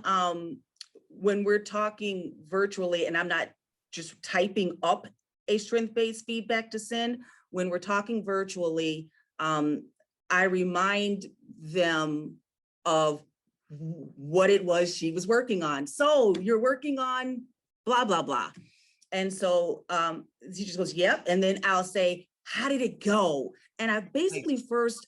when we're talking virtually, and I'm not just typing up a strength-based feedback to send, when we're talking virtually, I remind them of what it was she was working on. So you're working on blah, blah, blah. And so the teacher goes, yep. And then I'll say, how did it go? And I basically first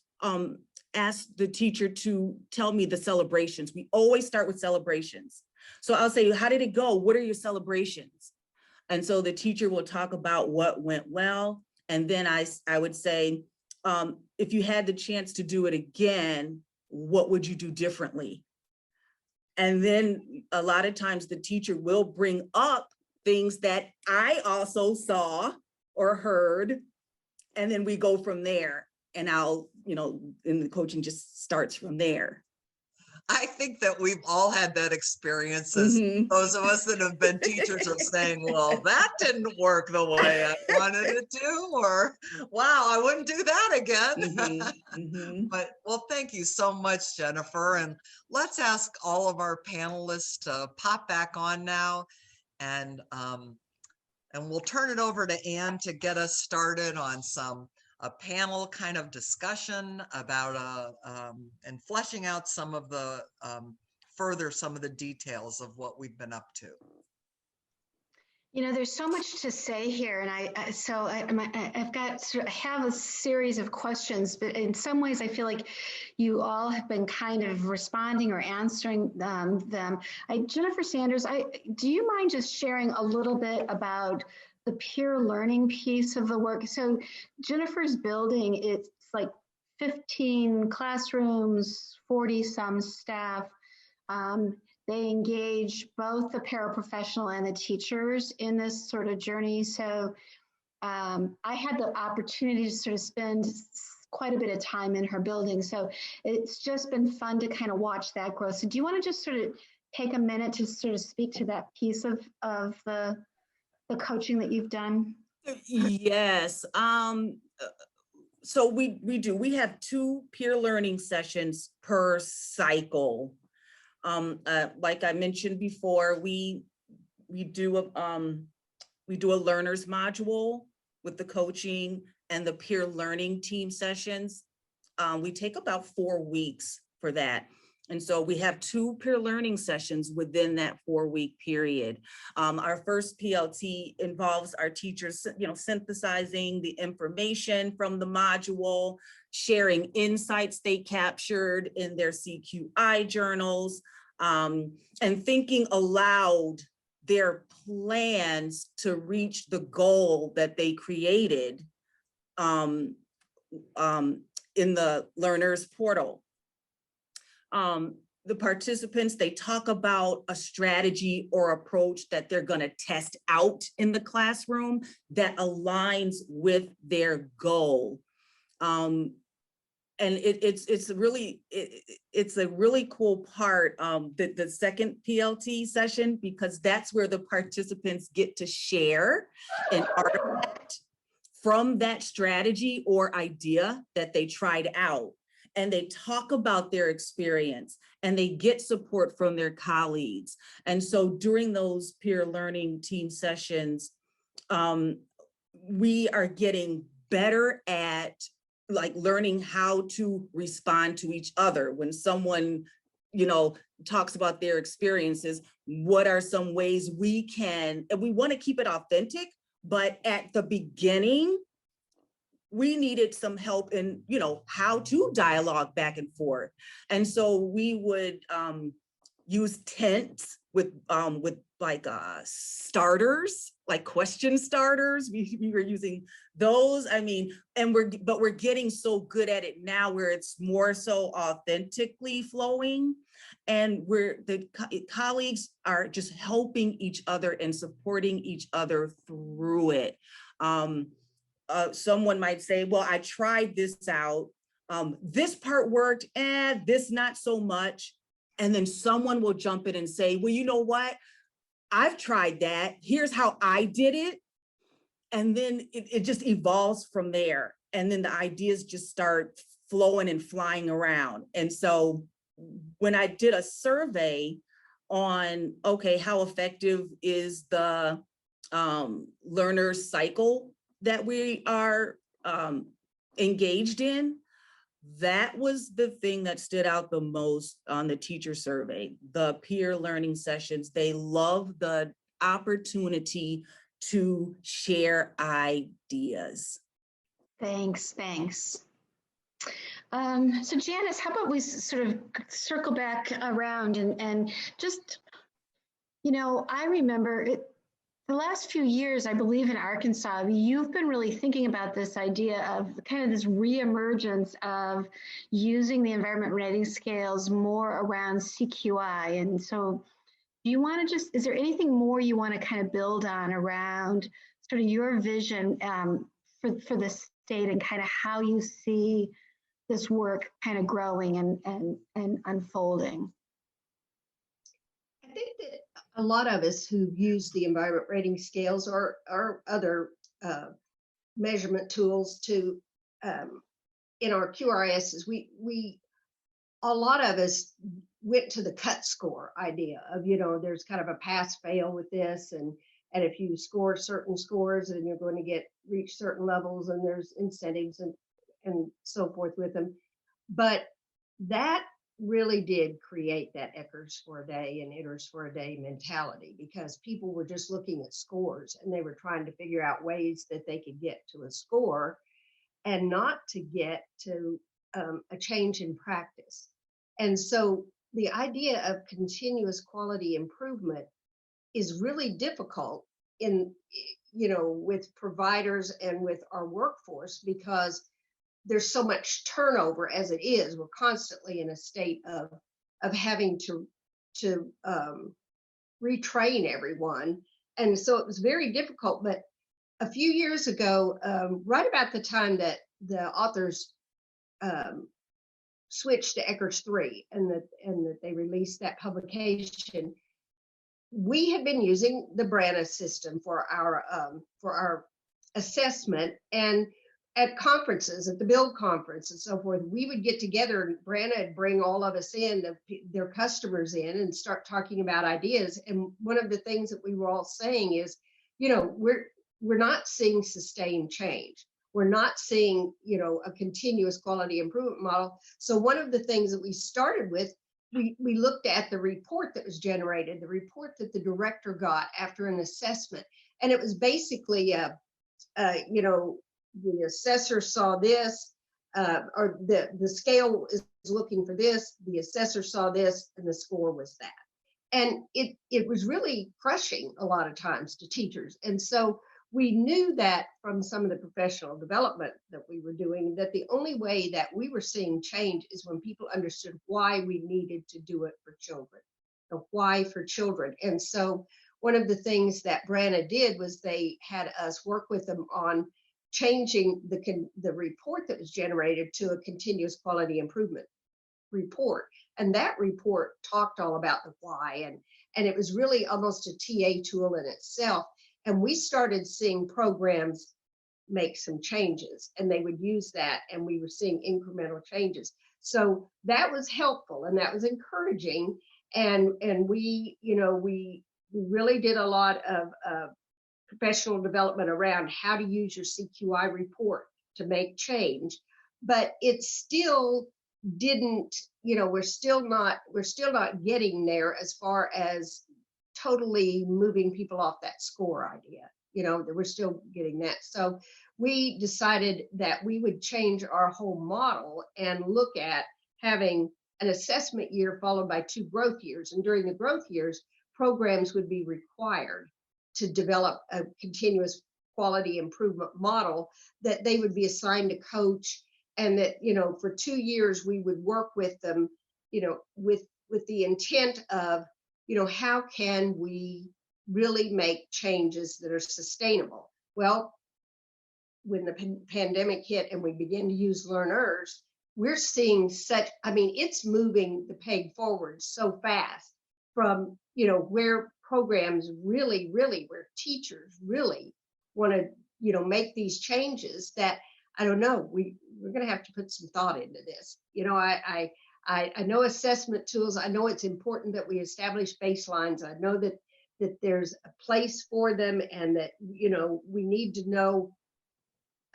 ask the teacher to tell me the celebrations. We always start with celebrations. So I'll say, how did it go? What are your celebrations? And so the teacher will talk about what went well. And then I would say, if you had the chance to do it again, what would you do differently? And then a lot of times the teacher will bring up things that I also saw or heard, and then we go from there. And and the coaching just starts from there. I think that we've all had that experience. Those of us that have been teachers are saying, well, that didn't work the way I wanted it to, or wow, I wouldn't do that again. But well, thank you so much, Jennifer. And let's ask all of our panelists to pop back on now. And we'll turn it over to Anne to get us started on a panel kind of discussion about and fleshing out some of the some of the details of what we've been up to. There's so much to say here, and I have a series of questions, but in some ways I feel like you all have been kind of responding or answering them. Jennifer Sanders, do you mind just sharing a little bit about the peer learning piece of the work? So Jennifer's building, it's like 15 classrooms, 40 some staff. They engage both the paraprofessional and the teachers in this sort of journey. So I had the opportunity to sort of spend quite a bit of time in her building. So it's just been fun to kind of watch that growth. So do you want to just sort of take a minute to sort of speak to that piece of the coaching that you've done? Yes. So we have 2 peer learning sessions per cycle. Like I mentioned before, we do a learners module with the coaching and the peer learning team sessions. We take about 4 weeks for that. And so we have 2 peer learning sessions within that 4-week period. Our first PLT involves our teachers, synthesizing the information from the module, sharing insights they captured in their CQI journals, and thinking aloud their plans to reach the goal that they created in the learners portal. The participants, they talk about a strategy or approach that they're going to test out in the classroom that aligns with their goal. it's really it's a really cool part, the second PLT session, because that's where the participants get to share an artifact from that strategy or idea that they tried out, and they talk about their experience and they get support from their colleagues. And so during those peer learning team sessions, we are getting better at like learning how to respond to each other. When someone, you know, talks about their experiences, what are some ways we can, and we want to keep it authentic, but at the beginning, we needed some help in, you know, how to dialogue back and forth. And so we would use tents with like starters, like question starters. We were using those. I mean, and we're getting so good at it now where it's more so authentically flowing. And the colleagues are just helping each other and supporting each other through it. Someone might say, well, I tried this out. This part worked, and this not so much. And then someone will jump in and say, well, you know what? I've tried that. Here's how I did it. And then it just evolves from there. And then the ideas just start flowing and flying around. And so when I did a survey on, okay, how effective is the learner cycle that we are engaged in, that was the thing that stood out the most on the teacher survey. The peer learning sessions, they love the opportunity to share ideas. Thanks. So Janice, how about we sort of circle back around and just, you know, I remember the last few years, I believe in Arkansas, you've been really thinking about this idea of kind of this reemergence of using the environment rating scales more around CQI. And so do you want to just, is there anything more you want to kind of build on around sort of your vision for the state and kind of how you see this work kind of growing and unfolding? I think that a lot of us who've used the environment rating scales or other measurement tools to in our QRSs, a lot of us went to the cut score idea of, you know, there's kind of a pass fail with this, and if you score certain scores, then you're going to reach certain levels, and there's incentives and so forth with them. But that really did create that Eckers for a day and Itters for a day mentality, because people were just looking at scores and they were trying to figure out ways that they could get to a score and not to get to a change in practice. And so the idea of continuous quality improvement is really difficult in, you know, with providers and with our workforce, because there's so much turnover as it is. We're constantly in a state of having to retrain everyone. And so it was very difficult. But a few years ago, right about the time that the authors switched to Eckers 3 and that they released that publication, we had been using the Brana system for our assessment. And at conferences, at the Build conference and so forth, we would get together and Brana would bring all of us in, their customers in, and start talking about ideas. And one of the things that we were all saying is, you know, we're not seeing sustained change. We're not seeing, you know, a continuous quality improvement model. So one of the things that we started with, we looked at the report that was generated, the report that the director got after an assessment. And it was basically, you know, the assessor saw this, or the scale is looking for this, the assessor saw this, and the score was that. And it was really crushing a lot of times to teachers. And so we knew that from some of the professional development that we were doing, that the only way that we were seeing change is when people understood why we needed to do it for children, the why for children. And so one of the things that Brana did was they had us work with them on changing the report that was generated to a continuous quality improvement report. And that report talked all about the why, and it was really almost a TA tool in itself. And we started seeing programs make some changes, and they would use that, and we were seeing incremental changes. So that was helpful and that was encouraging. And we, we really did a lot of professional development around how to use your CQI report to make change. But it still didn't, we're still not getting there as far as totally moving people off that score idea. We're still getting that. So we decided that we would change our whole model and look at having an assessment year followed by 2 growth years. And during the growth years, programs would be required to develop a continuous quality improvement model that they would be assigned to coach, and that, for 2 years we would work with them, with the intent of, how can we really make changes that are sustainable? Well, when the pandemic hit and we began to use learners, we're seeing it's moving the peg forward so fast from, where programs really, where teachers really want to, make these changes, that I don't know, we're going to have to put some thought into this. I know assessment tools. I know it's important that we establish baselines. I know that there's a place for them, and that, we need to know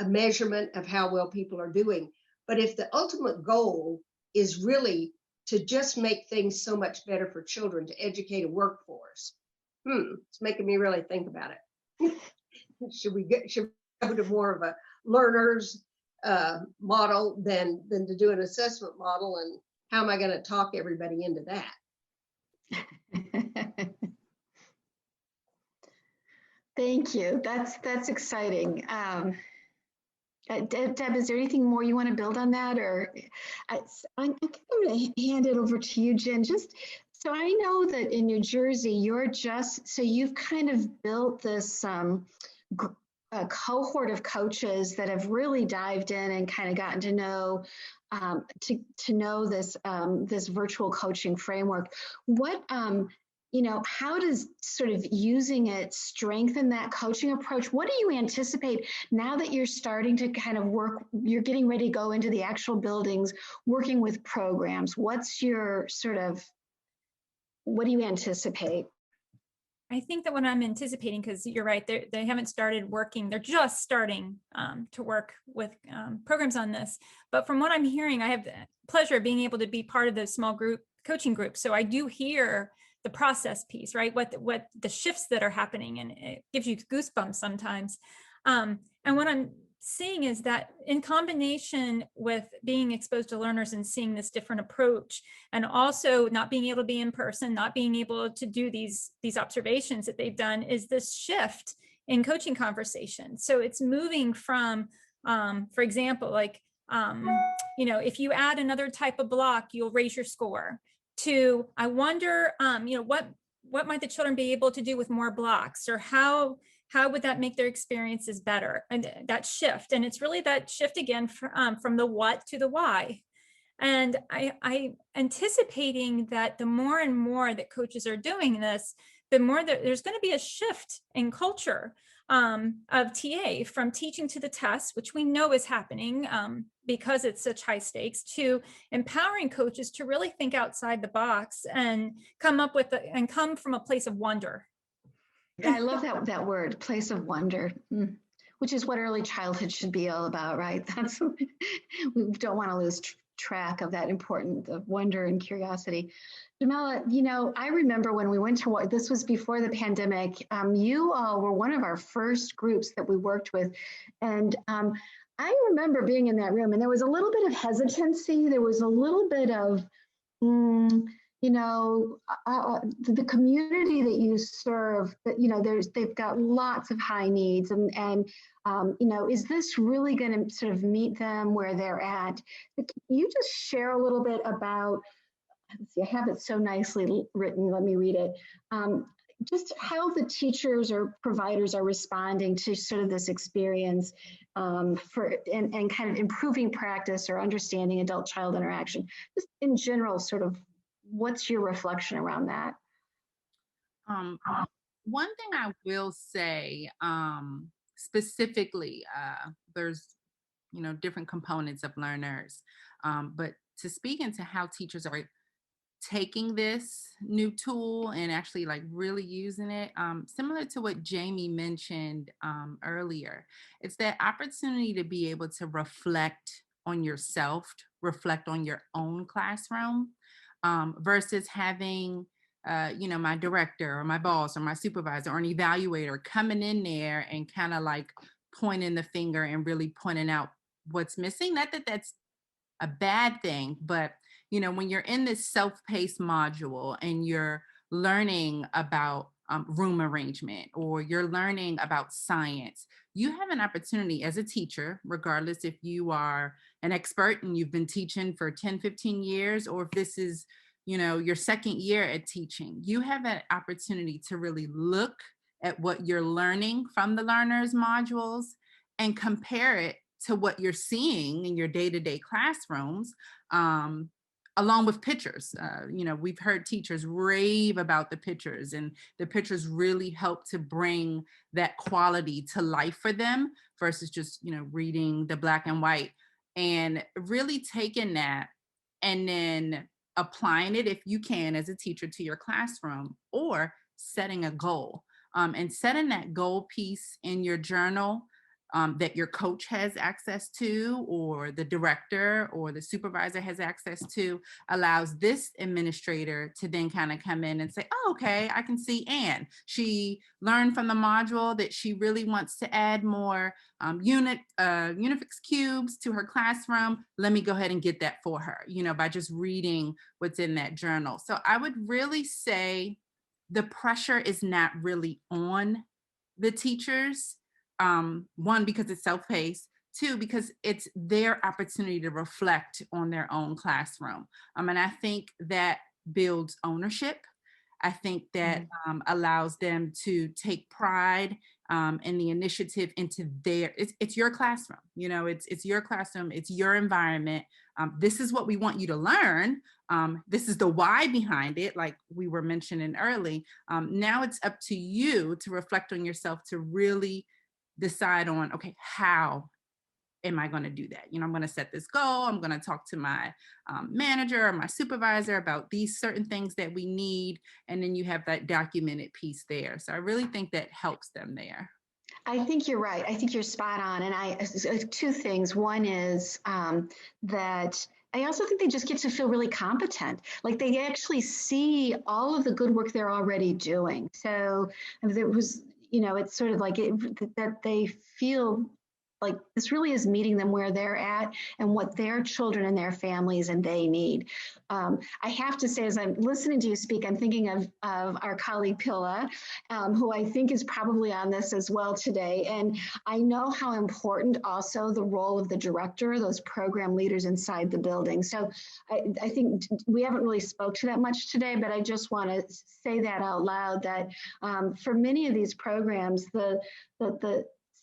a measurement of how well people are doing. But if the ultimate goal is really to just make things so much better for children, to educate a workforce, it's making me really think about it. Should we go to more of a learners model than to do an assessment model? And how am I going to talk everybody into that? Thank you. That's exciting. Deb, is there anything more you want to build on that? Or I'm going to hand it over to you, Jen. Just so I know that in New Jersey, you've kind of built this a cohort of coaches that have really dived in and kind of gotten to know this virtual coaching framework. What how does sort of using it strengthen that coaching approach? What do you anticipate now that you're starting to kind of you're getting ready to go into the actual buildings, working with programs? What's your what do you anticipate? I think that what I'm anticipating, because you're right, they haven't started working. They're just starting to work with programs on this. But from what I'm hearing, I have the pleasure of being able to be part of the small group coaching group. So I do hear the process piece, right? What the shifts that are happening, and it gives you goosebumps sometimes. And what I'm seeing is that in combination with being exposed to learners and seeing this different approach, and also not being able to be in person, not being able to do these observations that they've done, is this shift in coaching conversation. So it's moving from, for example, like, if you add another type of block, you'll raise your score, to, I wonder, what might the children be able to do with more blocks, or how would that make their experiences better? And that shift, and it's really that shift again from the what to the why. And I anticipating that the more and more that coaches are doing this, the more that there's going to be a shift in culture of TA, from teaching to the test, which we know is happening because it's such high stakes, to empowering coaches to really think outside the box and come from a place of wonder. I love that word, place of wonder, which is what early childhood should be all about, right? We don't want to lose track of that important of wonder and curiosity. Jamila, I remember when we went to, this was before the pandemic, you all were one of our first groups that we worked with. And I remember being in that room, and there was a little bit of hesitancy. There was a little bit of, the community that you serve, that they've got lots of high needs, and is this really going to sort of meet them where they're at? Can you just share a little bit about, I have it so nicely written, let me read it. just how the teachers or providers are responding to sort of this experience and kind of improving practice or understanding adult-child interaction. Just in general, sort of, what's your reflection around that? Um, One thing I will say, specifically, there's, different components of learners, but to speak into how teachers are taking this new tool and actually like really using it, similar to what Jamie mentioned earlier, it's that opportunity to be able to reflect on yourself, reflect on your own classroom, versus having my director or my boss or my supervisor or an evaluator coming in there and kind of like pointing the finger and really pointing out what's missing. Not that that's a bad thing, but when you're in this self-paced module and you're learning about room arrangement, or you're learning about science, you have an opportunity as a teacher, regardless if you are an expert and you've been teaching for 10, 15 years, or if this is, your second year at teaching, you have an opportunity to really look at what you're learning from the learners modules and compare it to what you're seeing in your day-to-day classrooms, along with pictures. We've heard teachers rave about the pictures, and the pictures really help to bring that quality to life for them versus just, reading the black and white, and really taking that and then applying it, if you can, as a teacher to your classroom, or setting a goal, and setting that goal piece in your journal, that your coach has access to, or the director or the supervisor has access to, allows this administrator to then kind of come in and say, oh, okay, I can see Anne. She learned from the module that she really wants to add more Unifix cubes to her classroom. Let me go ahead and get that for her, by just reading what's in that journal. So I would really say the pressure is not really on the teachers. One, because it's self-paced. Two, because it's their opportunity to reflect on their own classroom. And I think that builds ownership. I think that allows them to take pride in the initiative into it's your classroom. It's your classroom, it's your environment. This is what we want you to learn. This is the why behind it, like we were mentioning early. Now it's up to you to reflect on yourself, to really decide on, okay, how am I going to do that? I'm going to set this goal. I'm going to talk to my manager or my supervisor about these certain things that we need. And then you have that documented piece there. So I really think that helps them there. I think you're right. I think you're spot on. And two things. One is that I also think they just get to feel really competent. Like they actually see all of the good work they're already doing. So there was, it's sort of like that they feel like this really is meeting them where they're at and what their children and their families and they need. I have to say, as I'm listening to you speak, I'm thinking of our colleague Pilla, who I think is probably on this as well today. And I know how important also the role of the director, those program leaders inside the building. So I think we haven't really spoke to that much today, but I just want to say that out loud, that for many of these programs, the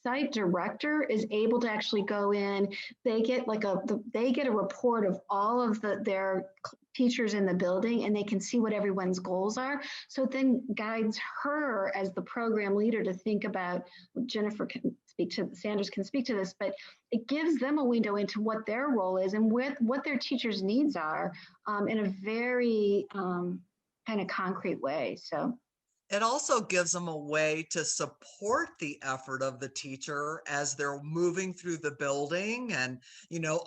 site director is able to actually go in. They get a report of all of their teachers in the building, and they can see what everyone's goals are. So it then guides her as the program leader to think about, Jennifer can speak to, Sanders can speak to this, but it gives them a window into what their role is and what their teachers' needs are in a very kind of concrete way. So it also gives them a way to support the effort of the teacher as they're moving through the building and,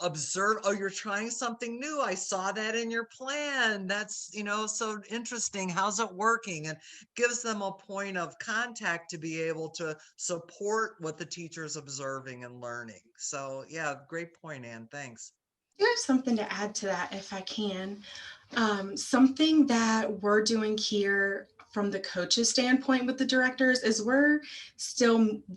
observe, oh, you're trying something new. I saw that in your plan. That's, so interesting. How's it working? And gives them a point of contact to be able to support what the teacher's observing and learning. So yeah, great point, Ann. Thanks. I have something to add to that if I can. Something that we're doing here from the coach's standpoint with the directors is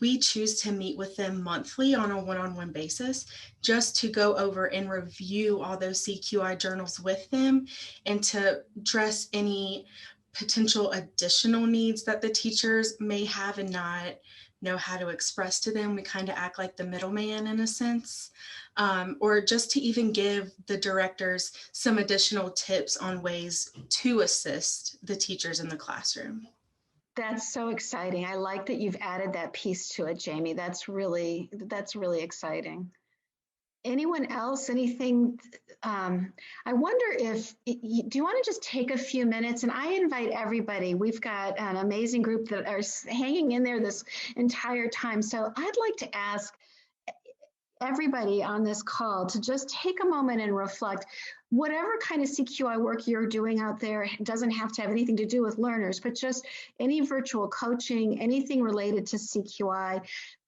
we choose to meet with them monthly on a one-on-one basis, just to go over and review all those CQI journals with them and to address any potential additional needs that the teachers may have and not know how to express to them. We kind of act like the middleman in a sense, or just to even give the directors some additional tips on ways to assist the teachers in the classroom. That's so exciting. I like that you've added that piece to it, Jamie. That's really exciting. Anyone else, anything? I wonder if, do you want to just take a few minutes? And I invite everybody. We've got an amazing group that are hanging in there this entire time. So I'd like to ask everybody on this call to just take a moment and reflect. Whatever kind of CQI work you're doing out there, it doesn't have to have anything to do with learners, but just any virtual coaching, anything related to CQI.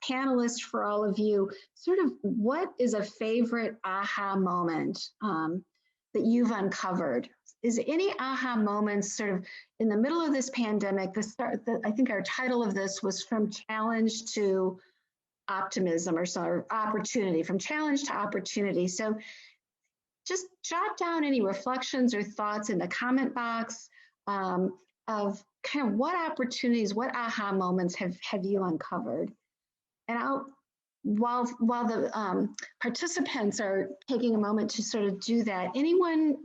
Panelists, for all of you, sort of what is a favorite aha moment that you've uncovered? Is any aha moments sort of in the middle of this pandemic? I think our title of this was From Challenge to Optimism, or opportunity, from challenge to opportunity. So just jot down any reflections or thoughts in the comment box of kind of what opportunities, what aha moments have you uncovered. And while the participants are taking a moment to sort of do that, anyone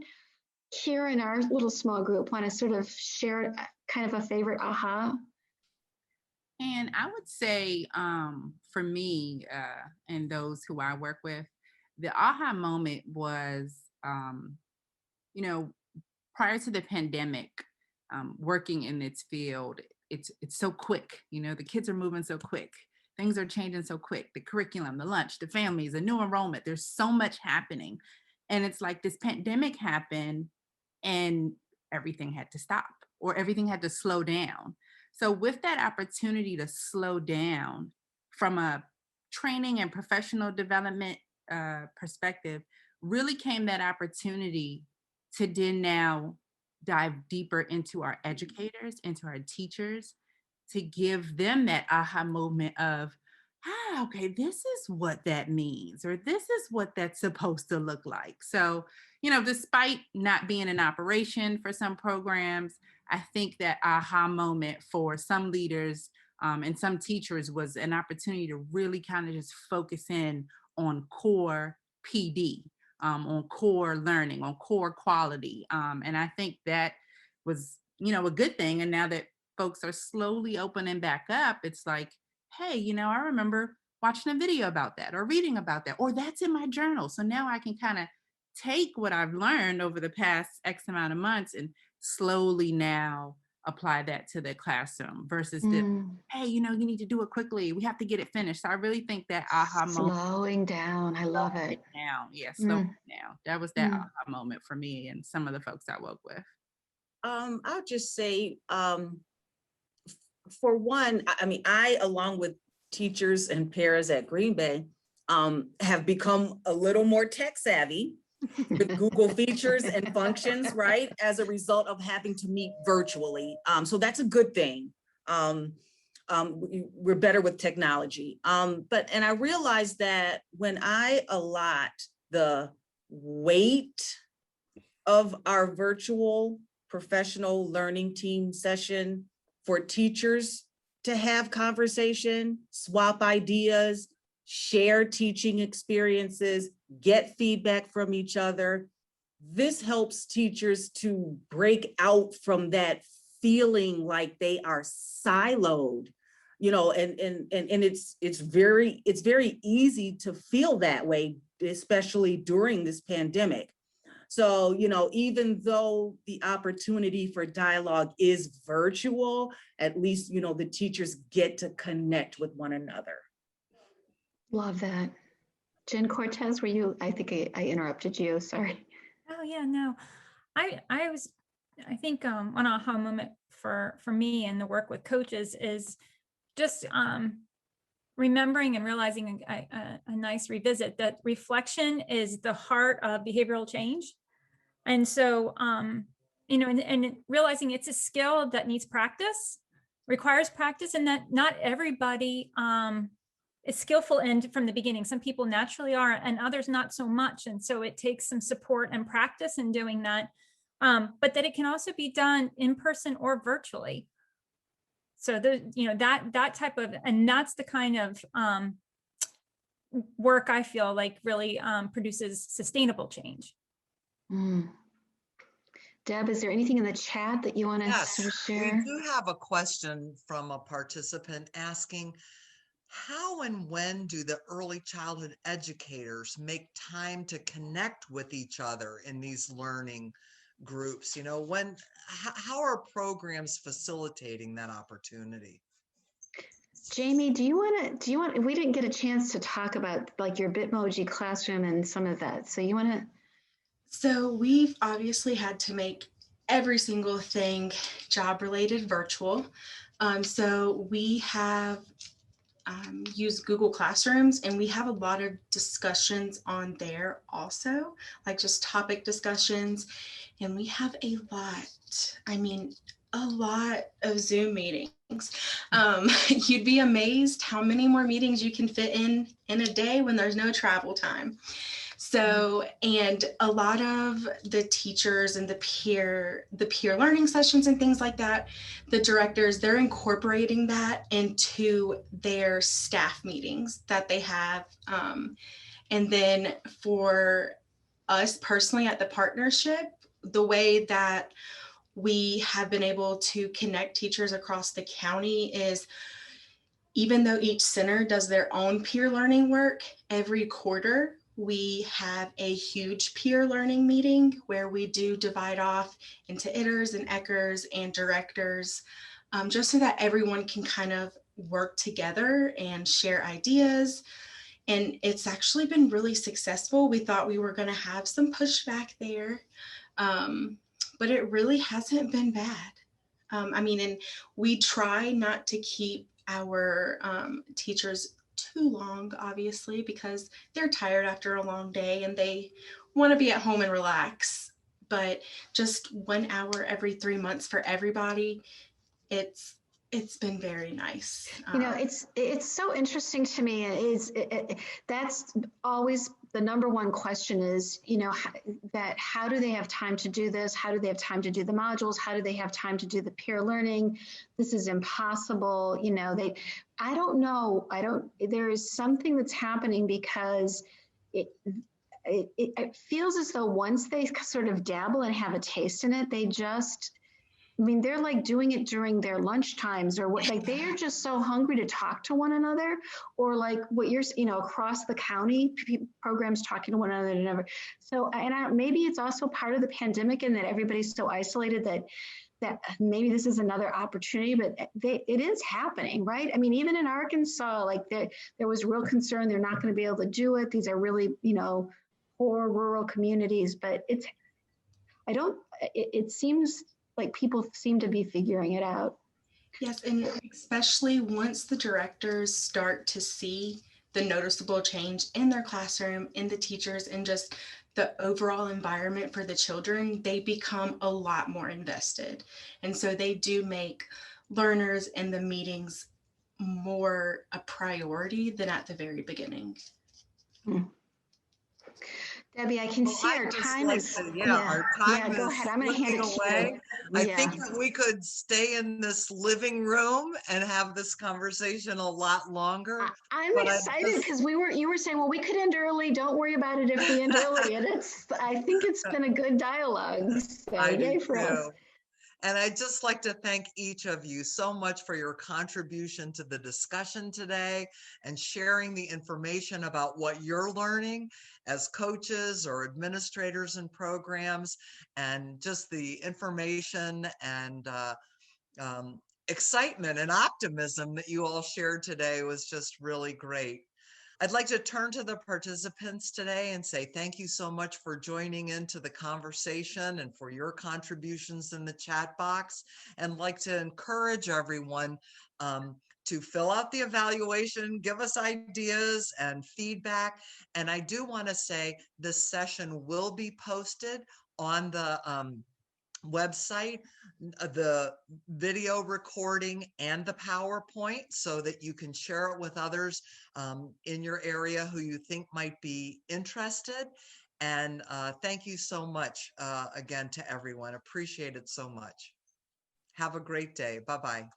here in our little small group want to sort of share kind of a favorite aha? And I would say for me and those who I work with, the aha moment was, prior to the pandemic, working in its field, it's so quick. The kids are moving so quick. Things are changing so quick. The curriculum, the lunch, the families, the new enrollment, there's so much happening. And it's like this pandemic happened and everything had to stop, or everything had to slow down. So with that opportunity to slow down from a training and professional development perspective, really came that opportunity to then now dive deeper into our educators, into our teachers, to give them that aha moment of, okay, this is what that means, or this is what that's supposed to look like. So, despite not being in operation for some programs, I think that aha moment for some leaders and some teachers was an opportunity to really kind of just focus in on core PD, on core learning, on core quality. And I think that was, a good thing. And now that folks are slowly opening back up, it's like, hey, I remember watching a video about that, or reading about that, or that's in my journal. So now I can kind of take what I've learned over the past X amount of months and slowly now apply that to the classroom versus hey, you need to do it quickly. We have to get it finished. So I really think that aha moment. Slowing down. I love it. Now, slowing down. That was that aha moment for me and some of the folks I work with. I'll just say, for one, I, along with teachers and paras at Green Bay, have become a little more tech savvy with Google features and functions, right? As a result of having to meet virtually. So that's a good thing. We're better with technology. And I realized that when I allot the weight of our virtual professional learning team session for teachers to have conversation, swap ideas, share teaching experiences, get feedback from each other. This helps teachers to break out from that feeling like they are siloed, and it's very easy to feel that way, especially during this pandemic. So, even though the opportunity for dialogue is virtual, at least, the teachers get to connect with one another. Love that. Jen Cortez, were you, I think I interrupted you, sorry. Oh yeah, no, I think one aha moment for me and the work with coaches is just remembering and realizing a nice revisit that reflection is the heart of behavioral change. And so, and realizing it's a skill that needs practice, requires practice, and that not everybody is skillful in from the beginning. Some people naturally are, and others not so much. And so it takes some support and practice in doing that. but that it can also be done in person or virtually. So that type of, and that's the kind of work I feel like really produces sustainable change. Mm. Deb, is there anything in the chat that you want to Yes, sort of we share? do have a question from a participant asking, how and when do the early childhood educators make time to connect with each other in these learning groups? How are programs facilitating that opportunity? Jamie, we didn't get a chance to talk about like your Bitmoji classroom and some of that. So you want to? So we've obviously had to make every single thing job related virtual. So we have used Google Classrooms, and we have a lot of discussions on there also, like just topic discussions. And we have a lot of Zoom meetings. You'd be amazed how many more meetings you can fit in a day when there's no travel time. So, and a lot of the teachers and the peer learning sessions and things like that, the directors, they're incorporating that into their staff meetings that they have. And then for us personally at the partnership, the way that we have been able to connect teachers across the county is, even though each center does their own peer learning work, every quarter we have a huge peer learning meeting where we do divide off into itters and eckers and directors, just so that everyone can kind of work together and share ideas. And it's actually been really successful. We thought we were going to have some pushback there, but it really hasn't been bad. And we try not to keep our teachers too long, obviously, because they're tired after a long day and they want to be at home and relax. But just 1 hour every 3 months for everybody, it's been very nice. It's so interesting to me. That's always the number one question is, how do they have time to do this? How do they have time to do the modules? How do they have time to do the peer learning? This is impossible. I don't know. There is something that's happening because it feels as though once they sort of dabble and have a taste in it, they're like doing it during their lunch times or what, like they are just so hungry to talk to one another, or like what you're, across the county, programs talking to one another never. So, maybe it's also part of the pandemic and that everybody's so isolated that maybe this is another opportunity, but it is happening, right? Even in Arkansas, like there was real concern they're not going to be able to do it. These are really, poor rural communities, but it seems like people seem to be figuring it out. Yes, and especially once the directors start to see the noticeable change in their classroom, in the teachers, and just the overall environment for the children, they become a lot more invested. And so they do make learners and the meetings more a priority than at the very beginning. Debbie, I can see our time is. Our time is go ahead. I'm going to hand it away. to you. I think that we could stay in this living room and have this conversation a lot longer. I'm excited because you were saying, well, we could end early. Don't worry about it if we end early. And I think it's been a good dialogue. So yay for us. And I'd just like to thank each of you so much for your contribution to the discussion today and sharing the information about what you're learning as coaches or administrators in programs, and just the information and excitement and optimism that you all shared today was just really great. I'd like to turn to the participants today and say thank you so much for joining into the conversation and for your contributions in the chat box, and like to encourage everyone to fill out the evaluation, give us ideas and feedback. And I do want to say this session will be posted on the website, the video recording and the PowerPoint, so that you can share it with others in your area who you think might be interested. And thank you so much again to everyone. Appreciate it so much. Have a great day. Bye-bye.